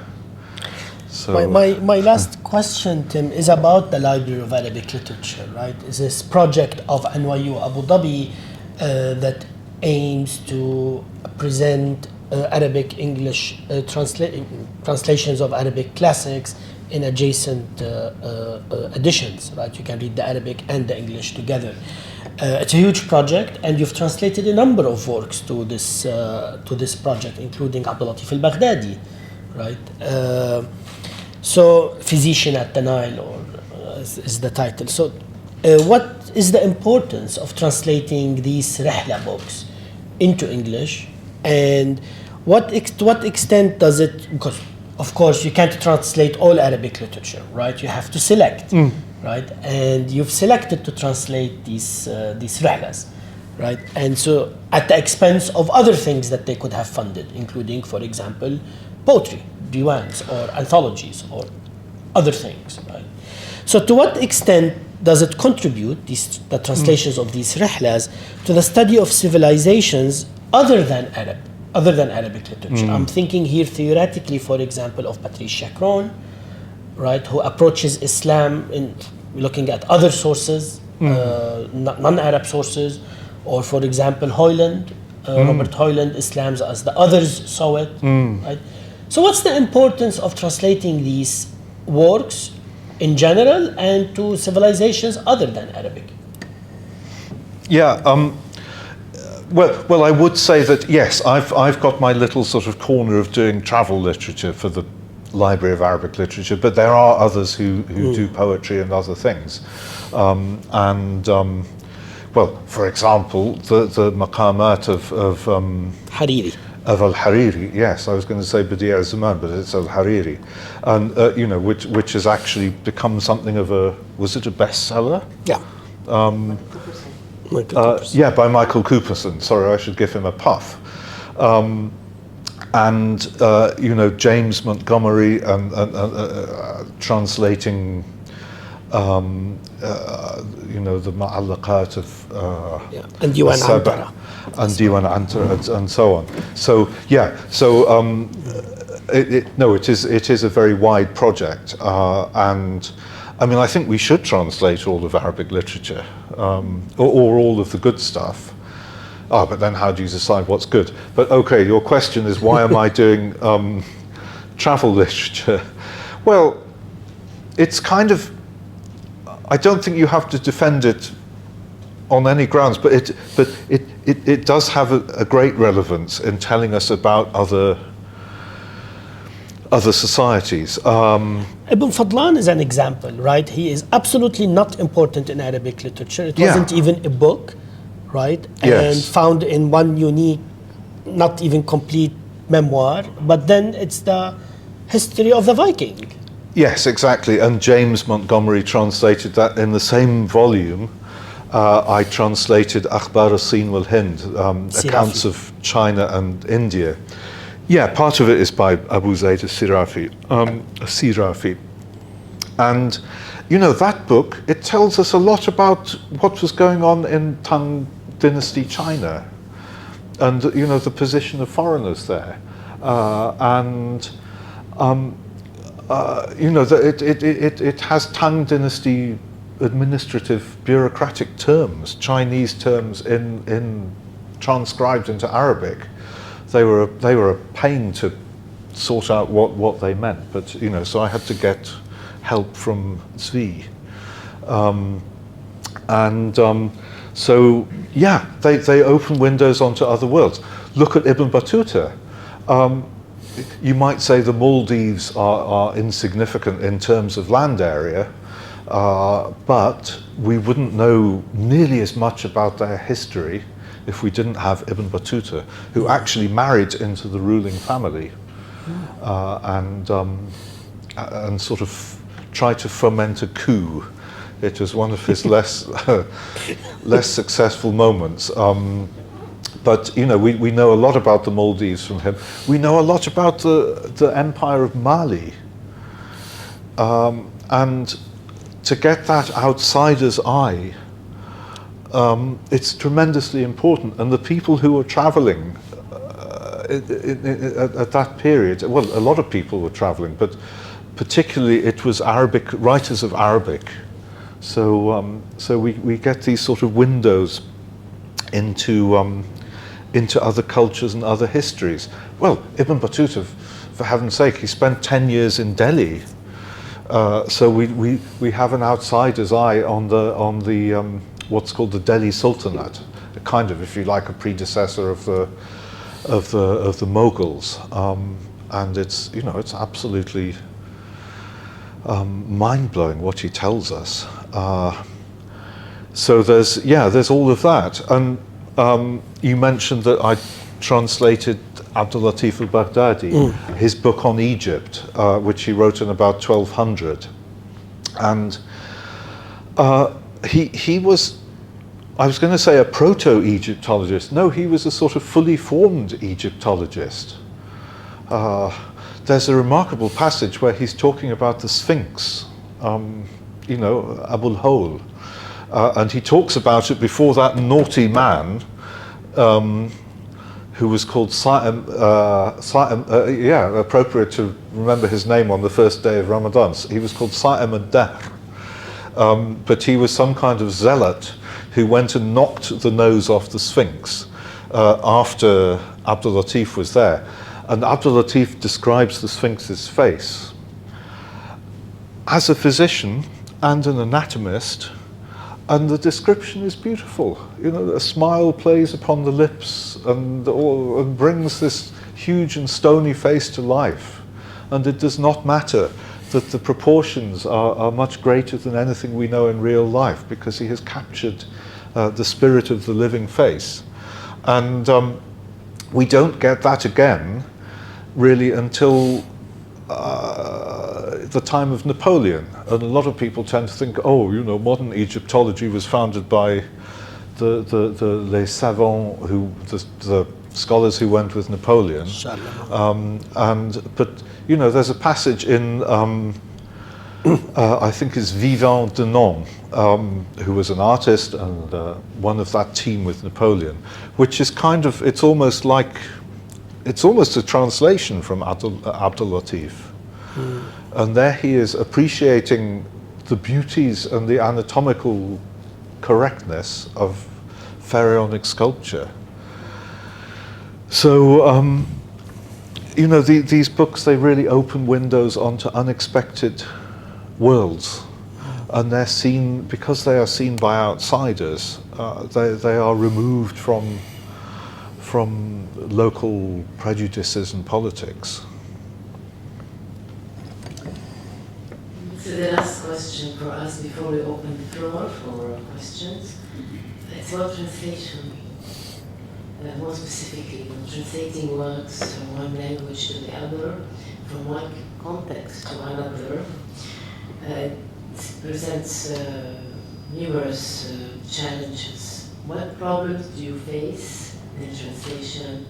So my last question, Tim, is about the Library of Arabic Literature. Right? Is this project of NYU Abu Dhabi that aims to present Arabic English translations of Arabic classics in adjacent editions, right? You can read the Arabic and the English together. It's a huge project, and you've translated a number of works to this project, including Abdul Latif al-Baghdadi, right? So, Physician at the Nile is the title. So, what is the importance of translating these rihla books into English, and to what extent does it, because of course you can't translate all Arabic literature, right? You have to select, right? And you've selected to translate these rihlas, right? And so at the expense of other things that they could have funded, including, for example, poetry, diwans, or anthologies, or other things, right? So to what extent does it contribute, the translations of these rihlas, to the study of civilizations other than Arabic literature? I'm thinking here theoretically, for example, of Patrice Chacron, right, who approaches Islam in looking at other sources, non-Arab sources, or for example, Hoyland, Robert Hoyland, Islam as the others saw it, right? So what's the importance of translating these works in general and to civilizations other than Arabic? Yeah, well, I would say that yes, I've got my little sort of corner of doing travel literature for the Library of Arabic Literature, but there are others who do poetry and other things, well, for example, the maqamat of Hariri. Of Al-Hariri, yes, I was going to say Badi' al-Zaman, but it's Al-Hariri, and which has actually become something of was it a bestseller? Yeah. Yeah, by Michael Cooperson. Sorry, I should give him a puff. James Montgomery and translating, the Ma'allaqat of and Diwan Antara. And Diwan Antara and so on. So yeah, it is a very wide project, and I mean I think we should translate all of Arabic literature, or all of the good stuff. But then how do you decide what's good? But okay, your question is why am I doing travel literature? Well, it's kind of, I don't think you have to defend it on any grounds, but it does have a great relevance in telling us about other societies. Ibn Fadlan is an example, right? He is absolutely not important in Arabic literature. It wasn't even a book, right? Yes. And found in one unique, not even complete memoir, but then it's the history of the Viking. Yes, exactly. And James Montgomery translated that in the same volume. I translated Akhbar al-Sin wal-Hind, accounts of China and India. Yeah, part of it is by Abu Zayd al-Sirafi. And, that book, it tells us a lot about what was going on in Tang Dynasty China and, the position of foreigners there. It has Tang Dynasty administrative bureaucratic terms, Chinese terms in transcribed into Arabic. They were a pain to sort out what they meant, but so I had to get help from Zvi. So yeah, they open windows onto other worlds. Look at Ibn Battuta. You might say the Maldives are insignificant in terms of land area, but we wouldn't know nearly as much about their history if we didn't have Ibn Battuta, who actually married into the ruling family and sort of tried to foment a coup. It was one of his less successful moments. But we know a lot about the Maldives from him. We know a lot about the Empire of Mali, and to get that outsider's eye, it's tremendously important. And the people who were traveling at that period, well, a lot of people were traveling, but particularly it was Arabic writers of Arabic. So we get these sort of windows into other cultures and other histories. Well, Ibn Battuta, for heaven's sake, he spent 10 years in Delhi. So we have an outsider's eye on the what's called the Delhi Sultanate, a kind of, if you like, a predecessor of the Mughals, and it's it's mind blowing what he tells us. So there's all of that. And you mentioned that I translated Abdul Latif al-Baghdadi, his book on Egypt, which he wrote in about 1200. And he was, I was going to say a proto-Egyptologist. No, he was a sort of fully formed Egyptologist. There's a remarkable passage where he's talking about the Sphinx, Abul Hol. And he talks about it before that naughty man who was called appropriate to remember his name on the first day of Ramadan. He was called Sa'im ad-Dahr. But he was some kind of zealot who went and knocked the nose off the Sphinx after Abdul Latif was there. And Abdul Latif describes the Sphinx's face. As a physician and an anatomist, and the description is beautiful. A smile plays upon the lips and brings this huge and stony face to life. And it does not matter that the proportions are much greater than anything we know in real life, because he has captured the spirit of the living face. And we don't get that again, really, until the time of Napoleon. And a lot of people tend to think, modern Egyptology was founded by the les savants, the scholars who went with Napoleon. But there's a passage in I think it's Vivant de Nantes, who was an artist and one of that team with Napoleon, which is it's almost a translation from Abdul Latif. And there he is appreciating the beauties and the anatomical correctness of pharaonic sculpture. So, these books, they really open windows onto unexpected worlds. And they're seen, because they are seen by outsiders, they are removed from local prejudices and politics. This is the last question for us before we open the floor for questions. It's about translation. More specifically, translating works from one language to the other, from one context to another. It presents numerous challenges. What problems do you face in translation,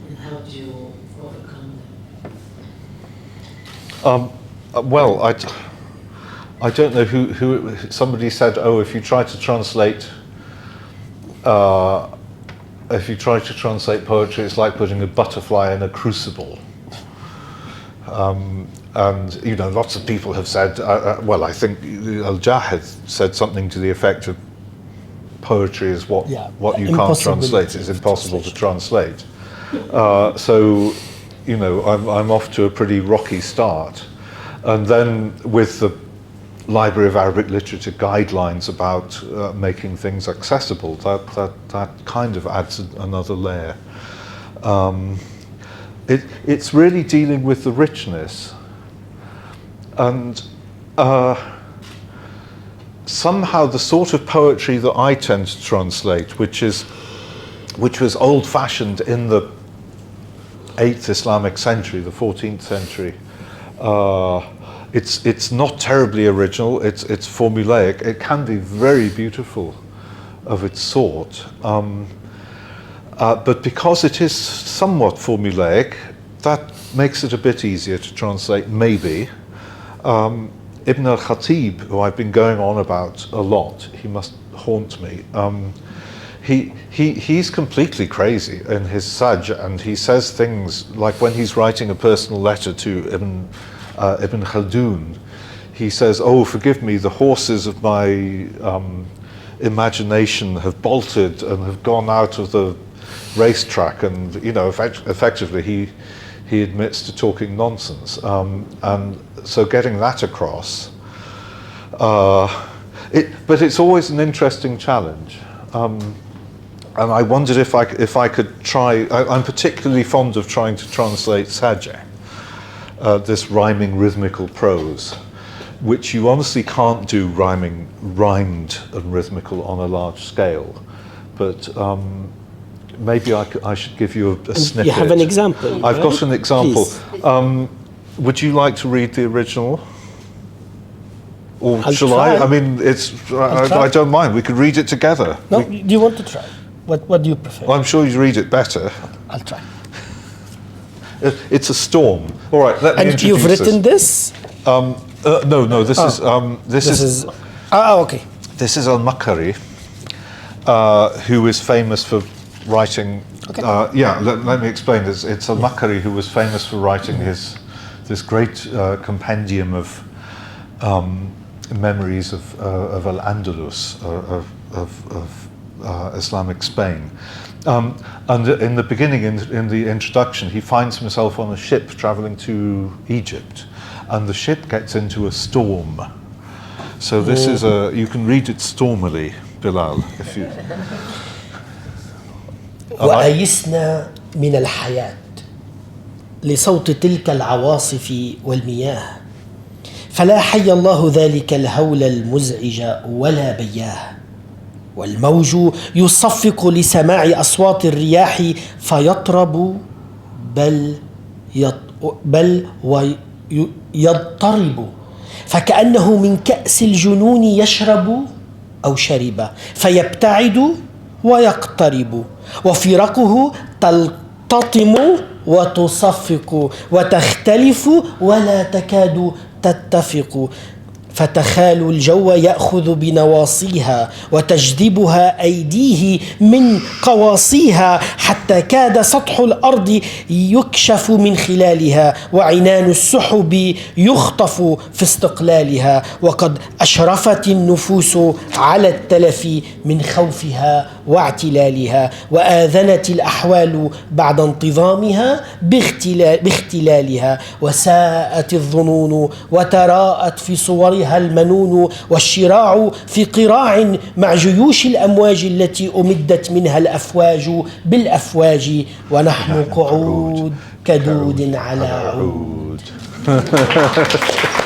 and how do you overcome them? Well, I don't know who somebody said, if you try to translate poetry, it's like putting a butterfly in a crucible. And lots of people have said, I think Al-Jahed said something to the effect of poetry is what you can't translate. It's impossible to translate. So I'm off to a pretty rocky start. And then with the Library of Arabic Literature guidelines about making things accessible, that kind of adds another layer. It's really dealing with the richness, and somehow the sort of poetry that I tend to translate, which was old-fashioned in the 8th Islamic century, the 14th century. It's not terribly original. It's formulaic. It can be very beautiful of its sort, but because it is somewhat formulaic, that makes it a bit easier to translate. Maybe Ibn al-Khatib, who I've been going on about a lot, he must haunt me. He's completely crazy in his Sajj, and he says things like when he's writing a personal letter to Ibn Khaldun, he says, forgive me, the horses of my imagination have bolted and have gone out of the racetrack, and effectively he admits to talking nonsense, and so getting that across. But it's always an interesting challenge, and I wondered if I could try. I'm particularly fond of trying to translate Sajj, this rhyming rhythmical prose, which you honestly can't do rhymed and rhythmical on a large scale. But maybe I should give you a snippet. You have an example? I've got an example. Please. Would you like to read the original? Or I'll shall try. I? I mean, I don't mind. We could read it together. No, do you want to try? What do you prefer? Well, I'm sure you read it better. I'll try. It's a storm. All right, let me And introduce you've written this? No, this is Okay. This is Al-Makari, who is famous for writing. Okay. Let me explain this. It's Al-Makari who was famous for writing this great compendium of memories of Al-Andalus, of Islamic Spain. And in the beginning, in the introduction, he finds himself on a ship traveling to Egypt, and the ship gets into a storm. So this is you can read it stormily, Bilal, if you... وأيسنا من الحياة لصوت تلك العواصف والمياه فلا حي الله ذلك الهول المزعج ولا بياه والموج يصفق لسماع أصوات الرياح فيطرب بل ويضطرب فكأنه من كأس الجنون يشرب أو شرب فيبتعد ويقترب وفرقه تلتطم وتصفق وتختلف ولا تكاد تتفق فتخال الجو يأخذ بنواصيها وتجذبها أيديه من قواصيها حتى كاد سطح الأرض يكشف من خلالها وعنان السحب يخطف في استقلالها وقد أشرفت النفوس على التلف من خوفها واعتلالها وآذنت الأحوال بعد انتظامها باختلالها وساءت الظنون وتراءت في صورها المنون والشراع في قراع مع جيوش الأمواج التي أمدت منها الأفواج بالأفواج ونحن قعود كدود على عود.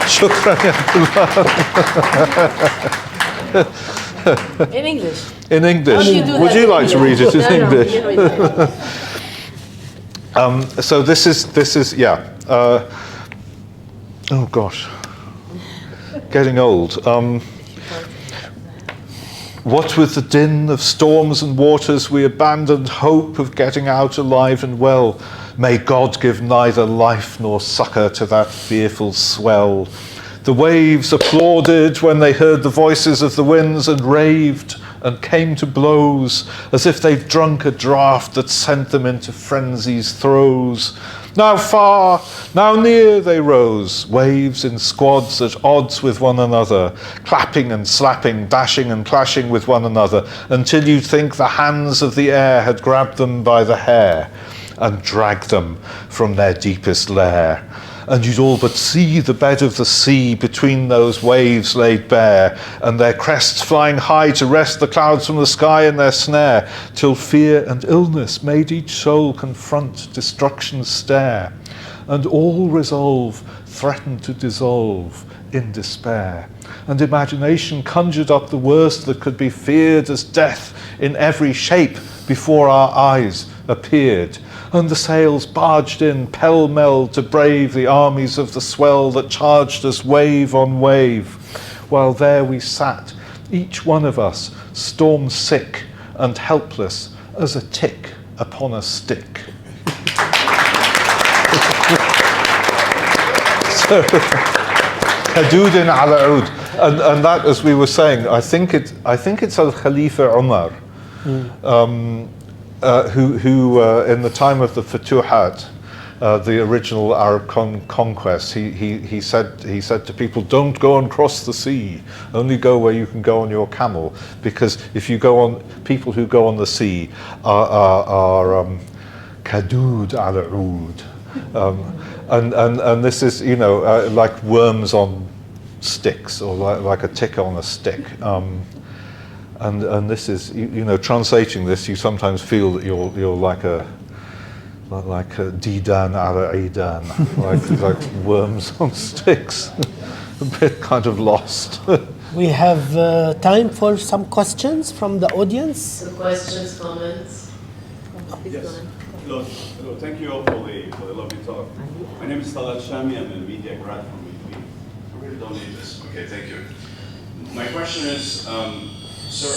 شكرا يا In English. In English. Would you like to read it in English? So this is oh gosh, getting old. What with the din of storms and waters, we abandoned hope of getting out alive and well. May God give neither life nor succour to that fearful swell. The waves applauded when they heard the voices of the winds and raved and came to blows as if they'd drunk a draught that sent them into frenzy's throes. Now far, now near they rose, waves in squads at odds with one another, clapping and slapping, dashing and clashing with one another, until you'd think the hands of the air had grabbed them by the hair and dragged them from their deepest lair. And you'd all but see the bed of the sea between those waves laid bare, and their crests flying high to wrest the clouds from the sky in their snare, till fear and illness made each soul confront destruction's stare, and all resolve threatened to dissolve in despair. And imagination conjured up the worst that could be feared as death in every shape before our eyes appeared. And the sails barged in pell-mell to brave the armies of the swell that charged us wave on wave, while there we sat, each one of us storm-sick and helpless as a tick upon a stick. So, Hadudin ala Oud. And that, as we were saying, I think it's Al-Khalifa Umar, who in the time of the Futuhat, the original Arab conquest, he said to people, don't go and cross the sea, only go where you can go on your camel, because if you go on, people who go on the sea are kadud ala oud, and this is, you know, like worms on sticks, or like a tick on a stick. And this is, you know, translating this, you sometimes feel that you're like a didan ala idan, like worms on sticks. a bit kind of lost. We have time for some questions from the audience. Some questions, comments? Yes. Hello. Hello. Thank you all for the lovely talk. My name is Talal Shami. I'm a media grad from UP. I really don't need this. Okay, thank you. My question is, sir,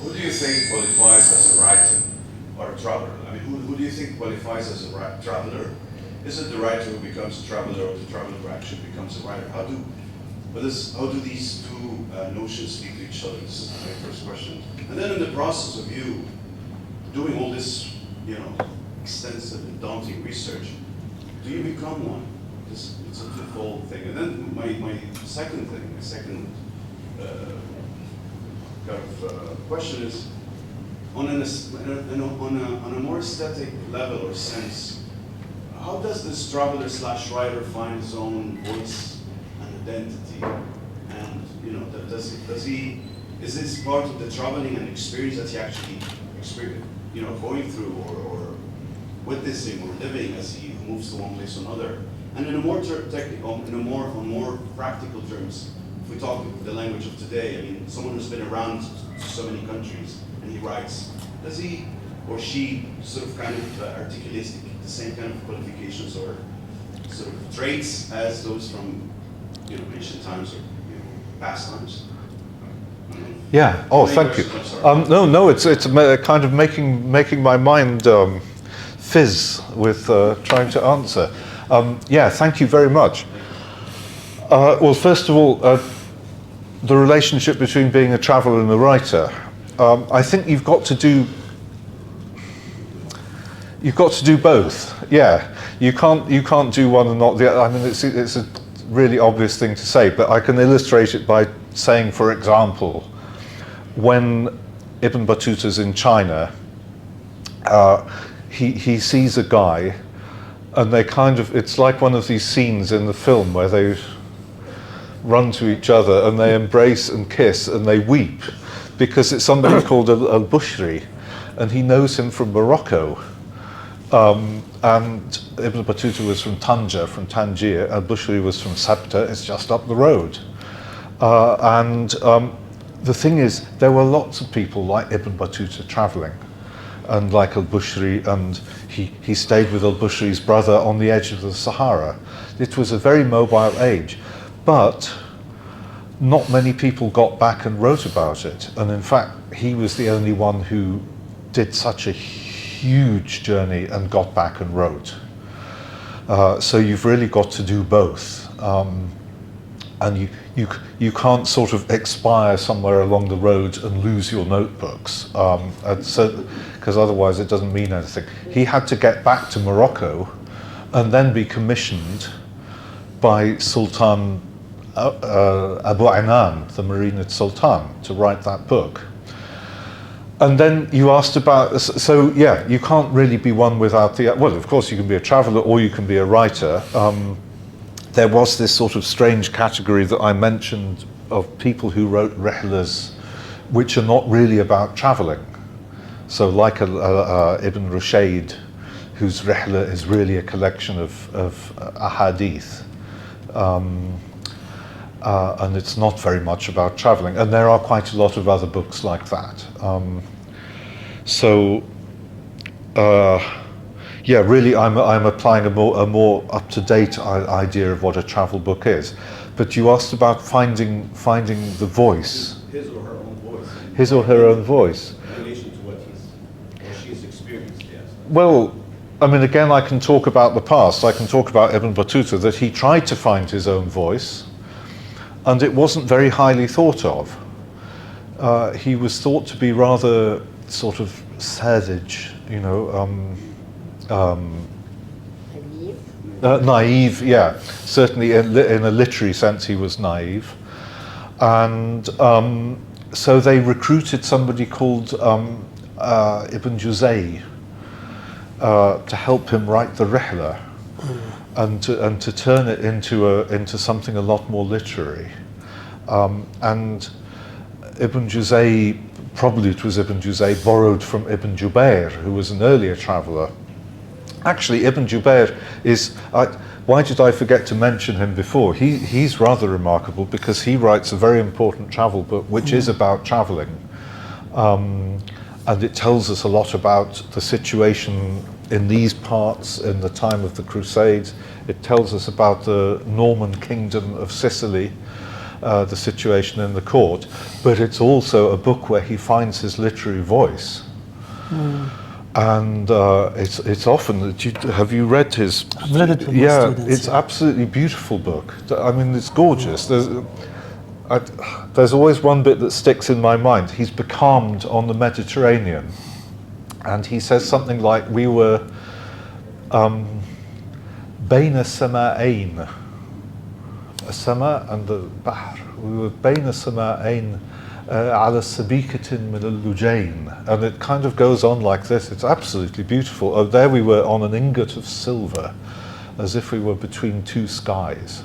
who do you think qualifies as a writer or a traveler? I mean, who do you think qualifies as a traveler? Is it the writer who becomes a traveler, or the traveler who actually becomes a writer? How do these two notions speak to each other? This is my first question. And then in the process of you doing all this, extensive and daunting research, do you become one? It's a twofold thing. And then my second question is, on a more aesthetic level or sense, how does this traveler / writer find his own voice and identity? And is this part of the traveling and experience that he actually going through or witnessing or living as he moves to one place or another? And in a more on more practical terms, if we talk the language of today, I mean, someone who's been around so many countries and he writes, does he or she sort of kind of articulates the same kind of qualifications or sort of traits as those from ancient times or past times? Yeah. Oh, thank you. No, it's kind of making my mind fizz with trying to answer. Yeah, thank you very much. Well, first of all, the relationship between being a traveller and a writer. I think you've got to do both. Yeah, you can't do one and not the other. I mean, it's a really obvious thing to say, but I can illustrate it by saying, for example, when Ibn Battuta's in China, he sees a guy, and it's like one of these scenes in the film where they run to each other and they embrace and kiss and they weep, because it's somebody called al-Bushri, and he knows him from Morocco. And Ibn Battuta was from Tangier, al-Bushri was from Sabta, it's just up the road. The thing is, there were lots of people like Ibn Battuta travelling, and like al-Bushri, and he stayed with al-Bushri's brother on the edge of the Sahara. It was a very mobile age, but not many people got back and wrote about it. And in fact, he was the only one who did such a huge journey and got back and wrote. So you've really got to do both. And you can't sort of expire somewhere along the road and lose your notebooks, because otherwise it doesn't mean anything. He had to get back to Morocco and then be commissioned by Sultan Abu Anan, the Marinid Sultan, to write that book. And then you asked about, so yeah, you can't really be one without the, well, of course you can be a traveller or you can be a writer. There was this sort of strange category that I mentioned of people who wrote rihlas, which are not really about travelling. So like Ibn Rushayd, whose rihla is really a collection of ahadith. And it's not very much about travelling. And there are quite a lot of other books like that. Yeah, really, I'm applying a more up-to-date idea of what a travel book is. But you asked about finding the voice. His or her own voice. His or her own voice. In relation to what he's or she's experienced, yes. Well, I mean, again, I can talk about the past. I can talk about Ibn Battuta, that he tried to find his own voice, and it wasn't very highly thought of. He was thought to be rather sort of savage, naive, yeah. Certainly in a literary sense he was naive. And so they recruited somebody called Ibn Juzay to help him write the Rihla and to turn it into something a lot more literary. And Ibn Juzay, probably it was Ibn Juzay, borrowed from Ibn Jubayr, who was an earlier traveller. Actually, Ibn Jubayr is, why did I forget to mention him before? He's rather remarkable because he writes a very important travel book which is about travelling. And it tells us a lot about the situation in these parts in the time of the Crusades. It tells us about the Norman kingdom of Sicily, the situation in the court, but it's also a book where he finds his literary voice. And it's often, have you read his? I've read it with my yeah, students, it's absolutely beautiful book. I mean, it's gorgeous. There's always one bit that sticks in my mind. He's becalmed on the Mediterranean, and he says something like, we were بين سماءين, a sama and the bahr. We were بين سماءين على سبيكة من اللجين, and it kind of goes on like this. It's absolutely beautiful. Oh, there we were on an ingot of silver, as if we were between two skies.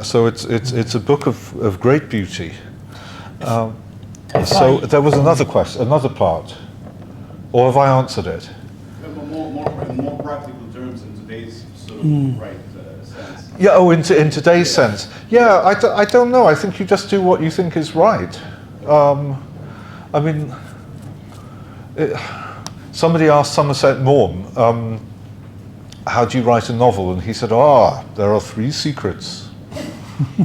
So it's a book of great beauty. So there was another question, another part, or have I answered it? In more practical terms, in today's sort of sense. Yeah. Oh, in today's sense. Yeah. I don't know. I think you just do what you think is right. I mean, somebody asked Somerset Maugham, how do you write a novel? And he said, there are 3 secrets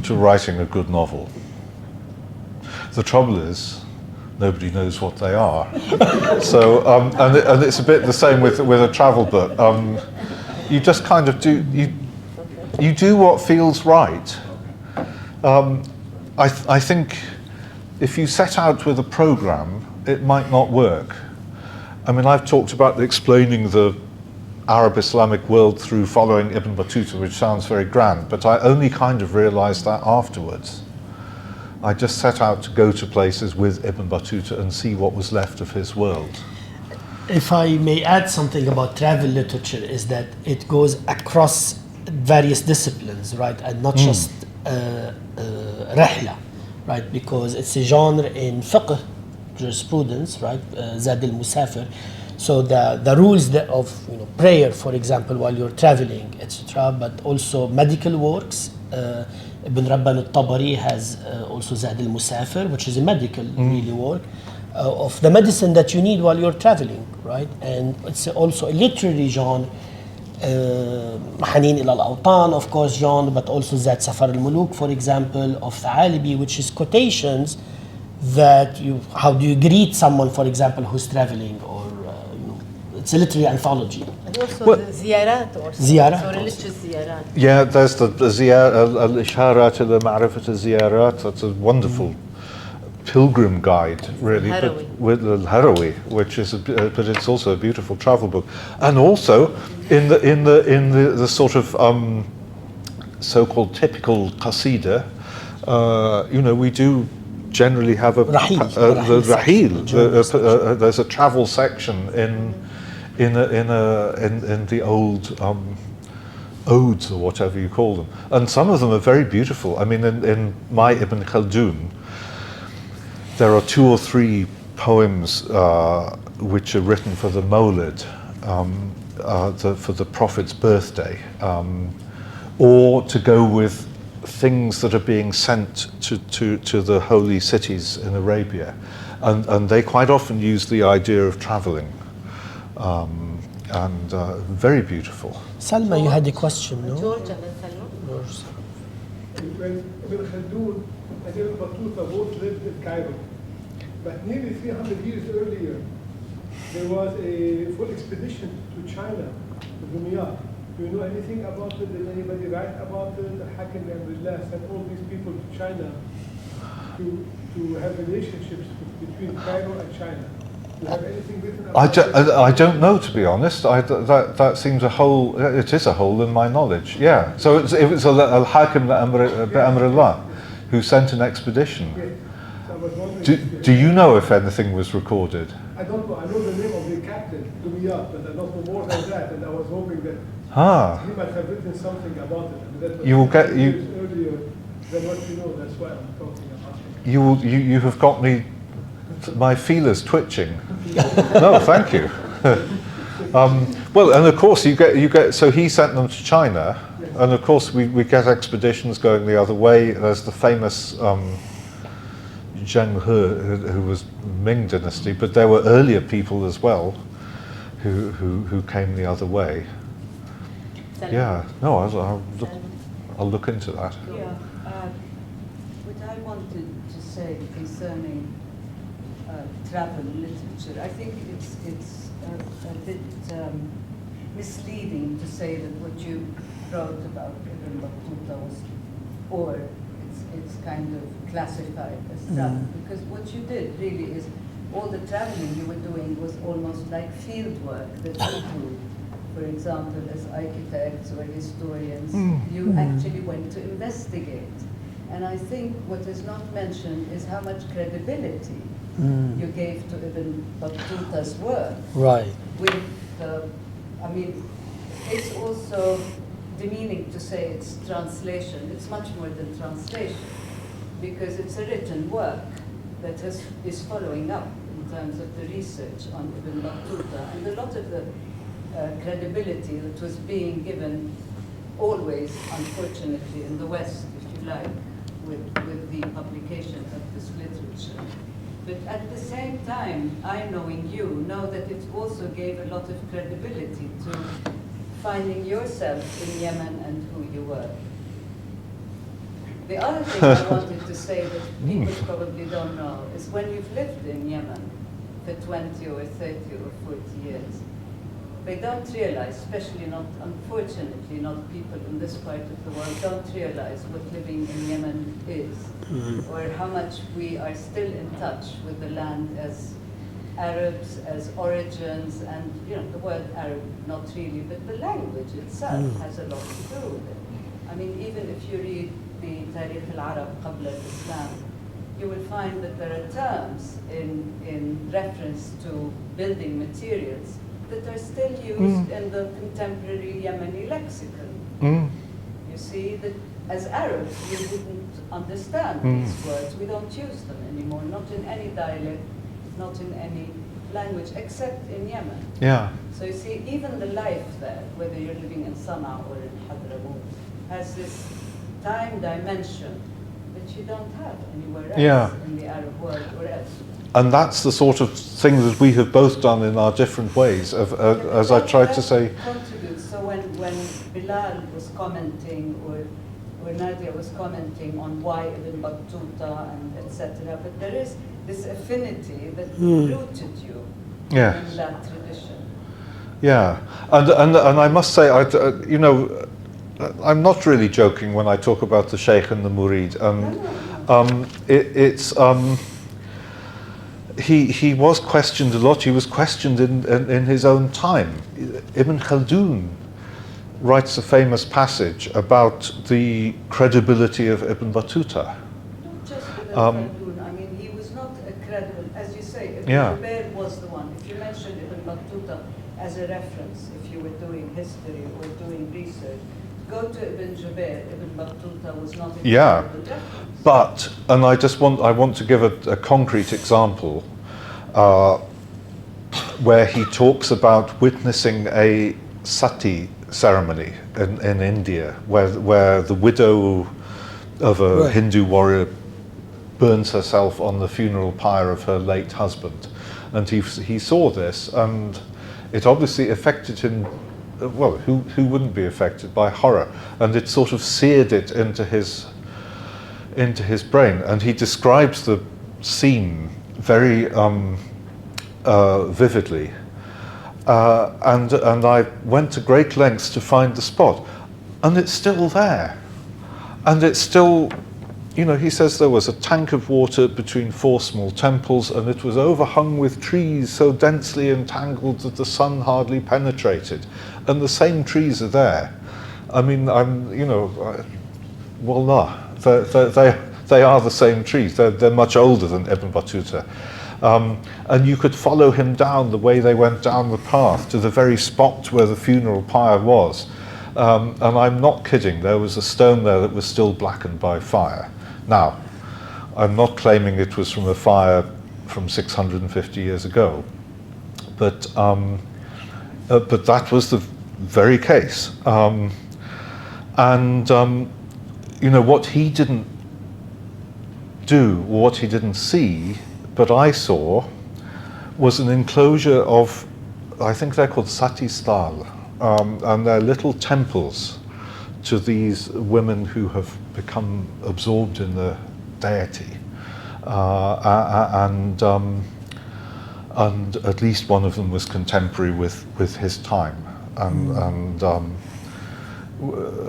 to writing a good novel. The trouble is, nobody knows what they are. So, and it's a bit the same with a travel book. You just kind of do, you do what feels right. I think if you set out with a program, it might not work. I mean, I've talked about explaining the Arab Islamic world through following Ibn Battuta, which sounds very grand, but I only kind of realized that afterwards. I just set out to go to places with Ibn Battuta and see what was left of his world. If I may add something about travel literature, is that it goes across various disciplines, right, and not just رحلة, right, because it's a genre in fiqh, jurisprudence, right, Zad al-Musafir. So the rules of prayer, for example, while you're traveling, etc., but also medical works. Ibn Rabban al-Tabari has also Zad al-Musafir, which is a medical really work of the medicine that you need while you're traveling, right? And it's also a literary genre, Hanin ila al-Awtan, of course, genre, but also Zad Safar al-Muluk, for example, of Tha'alibi, which is quotations that how do you greet someone, for example, who's traveling, or it's a literary anthology. And also the ziyarat, or Ziyarat religious ziyarat. Yeah, there's the al-Isharat ila Ma'rifat al-Ziyarat. That's a wonderful pilgrim guide, really, but with al-Harawi, which is but it's also a beautiful travel book. And also in the sort of so-called typical qasida, we do generally have the rahil. There's a travel section in the old odes, or whatever you call them, and some of them are very beautiful. I mean, in my Ibn Khaldun, there are 2 or 3 poems which are written for the Mawlid, for the Prophet's birthday, or to go with things that are being sent to the holy cities in Arabia, and they quite often use the idea of traveling, and very beautiful. Salma, you had a question, no? George and then Salon. When Ibn Khaldun and Ibn Battuta both lived in Cairo, but nearly 300 years earlier, there was a full expedition to China, to Dumiyat. Do you know anything about it? Did anybody write about it? Hakim and Bilal sent all these people to China to have relationships between Cairo and China. Do you have anything written about it? I don't know, to be honest. That seems a hole. It is a hole in my knowledge. Yeah. So it was al-Hakim bi-Amrillah who sent an expedition. Yes. So I was wondering Do you know if anything was recorded? I don't know. I know the name of the captain, Dumiyat, but I don't know more than that. And I was hoping that he might have written something about it. And that was You will get years earlier than what you know. That's why I'm talking about it. You have got me, my feelers twitching. No, thank you. Well, and of course you get. So he sent them to China, And of course, we get expeditions going the other way. There's the famous Zheng He, who was Ming Dynasty, but there were earlier people as well who came the other way. Salon. Yeah, no, I'll look into that. Yeah, what I wanted to say concerning travel literature, I think it's a bit misleading to say that what you wrote about Ibn Battuta was, or it's kind of classified as travel, because what you did really is all the traveling you were doing was almost like field work that you do. For example, as architects or historians, you actually went to investigate. And I think what is not mentioned is how much credibility you gave to Ibn Battuta's work. Right. With I mean, it's also demeaning to say it's translation. It's much more than translation, because it's a written work that is following up in terms of the research on Ibn Battuta, and a lot of the credibility that was being given always, unfortunately, in the West, if you like, with the publication of this literature. But at the same time, I, knowing you, know that it also gave a lot of credibility to finding yourself in Yemen and who you were. The other thing I wanted to say that people probably don't know is when you've lived in Yemen for 20 or 30 or 40 years, they don't realize, especially not, unfortunately, not people in this part of the world, don't realize what living in Yemen is, or how much we are still in touch with the land as Arabs, as origins, and the word Arab, not really, but the language itself has a lot to do with it. I mean, even if you read the Tarikh al-Arab Qabla al-Islam, you will find that there are terms in reference to building materials that are still used in the contemporary Yemeni lexicon. You see, that as Arabs, we wouldn't understand these words. We don't use them anymore, not in any dialect, not in any language, except in Yemen. Yeah. So you see, even the life there, whether you're living in Sana'a or in Hadramaut, has this time dimension that you don't have anywhere else in the Arab world or elsewhere. And that's the sort of thing that we have both done in our different ways, as I tried to say. Contributes. So when Bilal was commenting, or Nadia was commenting on why Ibn Battuta and etc., but there is this affinity that rooted you in that tradition. Yeah, and I must say, I'm not really joking when I talk about the Sheikh and the Murid. He was questioned a lot. He was questioned in his own time. Ibn Khaldun writes a famous passage about the credibility of Ibn Battuta. Not just Ibn Khaldun. I mean, he was not a credible, as you say. Ibn Jubair was the one. If you mentioned Ibn Battuta as a reference, if you were doing history or doing research, go to Ibn Jubair. Ibn Battuta was not a credible reference. But, and I want to give a concrete example where he talks about witnessing a sati ceremony in India, where the widow of a Hindu warrior burns herself on the funeral pyre of her late husband. And he saw this, and it obviously affected him. Well, who wouldn't be affected by horror? And it sort of seared it into his brain, and he describes the scene very vividly. And I went to great lengths to find the spot, and it's still there. And it's still, he says there was a tank of water between 4 small temples, and it was overhung with trees so densely entangled that the sun hardly penetrated. And the same trees are there. I mean, wallah, they are the same trees. They're much older than Ibn Battuta. And you could follow him down the way they went down the path to the very spot where the funeral pyre was. And I'm not kidding, there was a stone there that was still blackened by fire. Now, I'm not claiming it was from a fire from 650 years ago, but that was the very case. And And what he didn't do, or what he didn't see, but I saw, was an enclosure of, I think they're called sati stal, and they're little temples to these women who have become absorbed in the deity, and at least one of them was contemporary with his time, and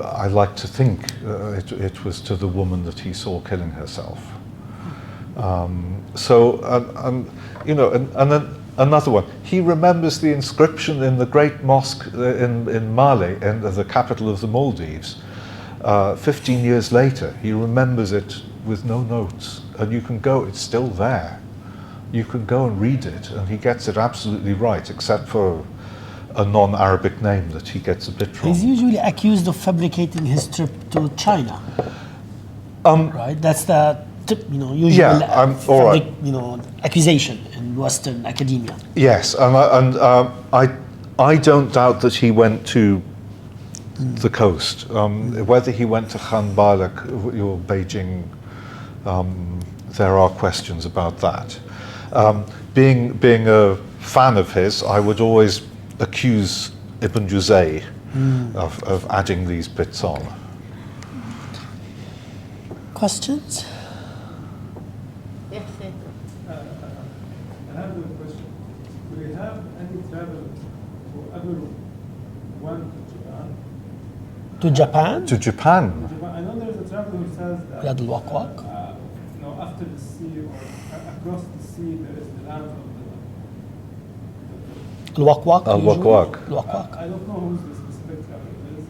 I like to think it was to the woman that he saw killing herself. And then another one. He remembers the inscription in the great mosque in Male, in the capital of the Maldives. 15 years later, he remembers it with no notes, and you can go. It's still there. You can go and read it, and he gets it absolutely right, except for a non-Arabic name that he gets a bit wrong. He's usually accused of fabricating his trip to China. Right? That's the usual all right. accusation in Western academia. Yes, and I don't doubt that he went to the coast. Whether he went to Khan Balak or Beijing, there are questions about that. Being a fan of his, I would always accuse Ibn Juzay of adding these bits on. Questions? Yes, yes. I have a question. Do we have any travel for everyone went to Japan? To Japan? To Japan? I know there's a traveler who says that Riyad al-Waqwaq? after the sea or across the sea there is the land of Al-Waqwaq? Al-Waqwaq. usually? Al-Waqwaq. I don't know who the specific traveler is,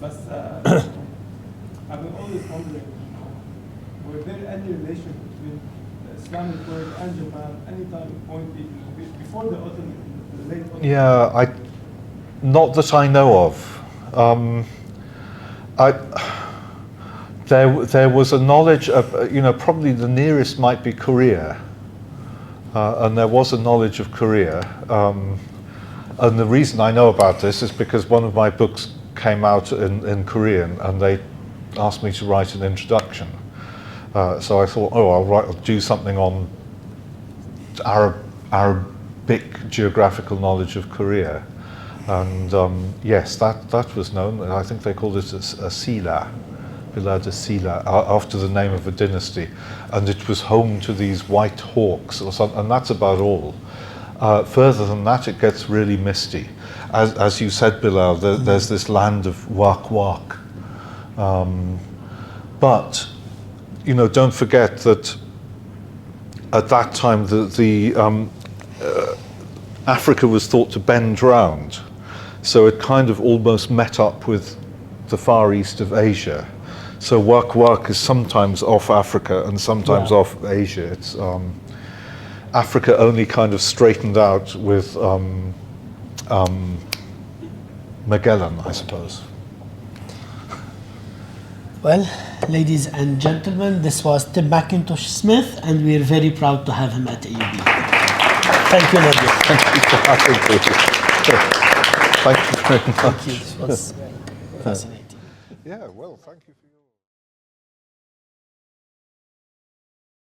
but I've been always wondering, were there any relation between the Islamic world and Japan any time point before the Ottoman, the late Ottoman? Yeah, not that I know of. There was a knowledge of, probably the nearest might be Korea, and there was a knowledge of Korea. And the reason I know about this is because one of my books came out in Korean, and they asked me to write an introduction. So I thought, I'll do something on Arabic geographical knowledge of Korea. And yes, that was known. I think they called it a Sila, Bilal Sila, after the name of a dynasty. And it was home to these white hawks or something, and that's about all. Further than that, it gets really misty. As you said, Bilal, there's this land of Waq. But, don't forget that at that time, Africa was thought to bend round. So it kind of almost met up with the far east of Asia. So Waq is sometimes off Africa and sometimes off Asia. It's Africa only kind of straightened out with Magellan, I suppose. Well, ladies and gentlemen, this was Tim Mackintosh-Smith, and we're very proud to have him at AUB. Thank you, Nadia. Thank you for having me. Thank you very much. Thank you. This was fascinating. Yeah, well, thank you.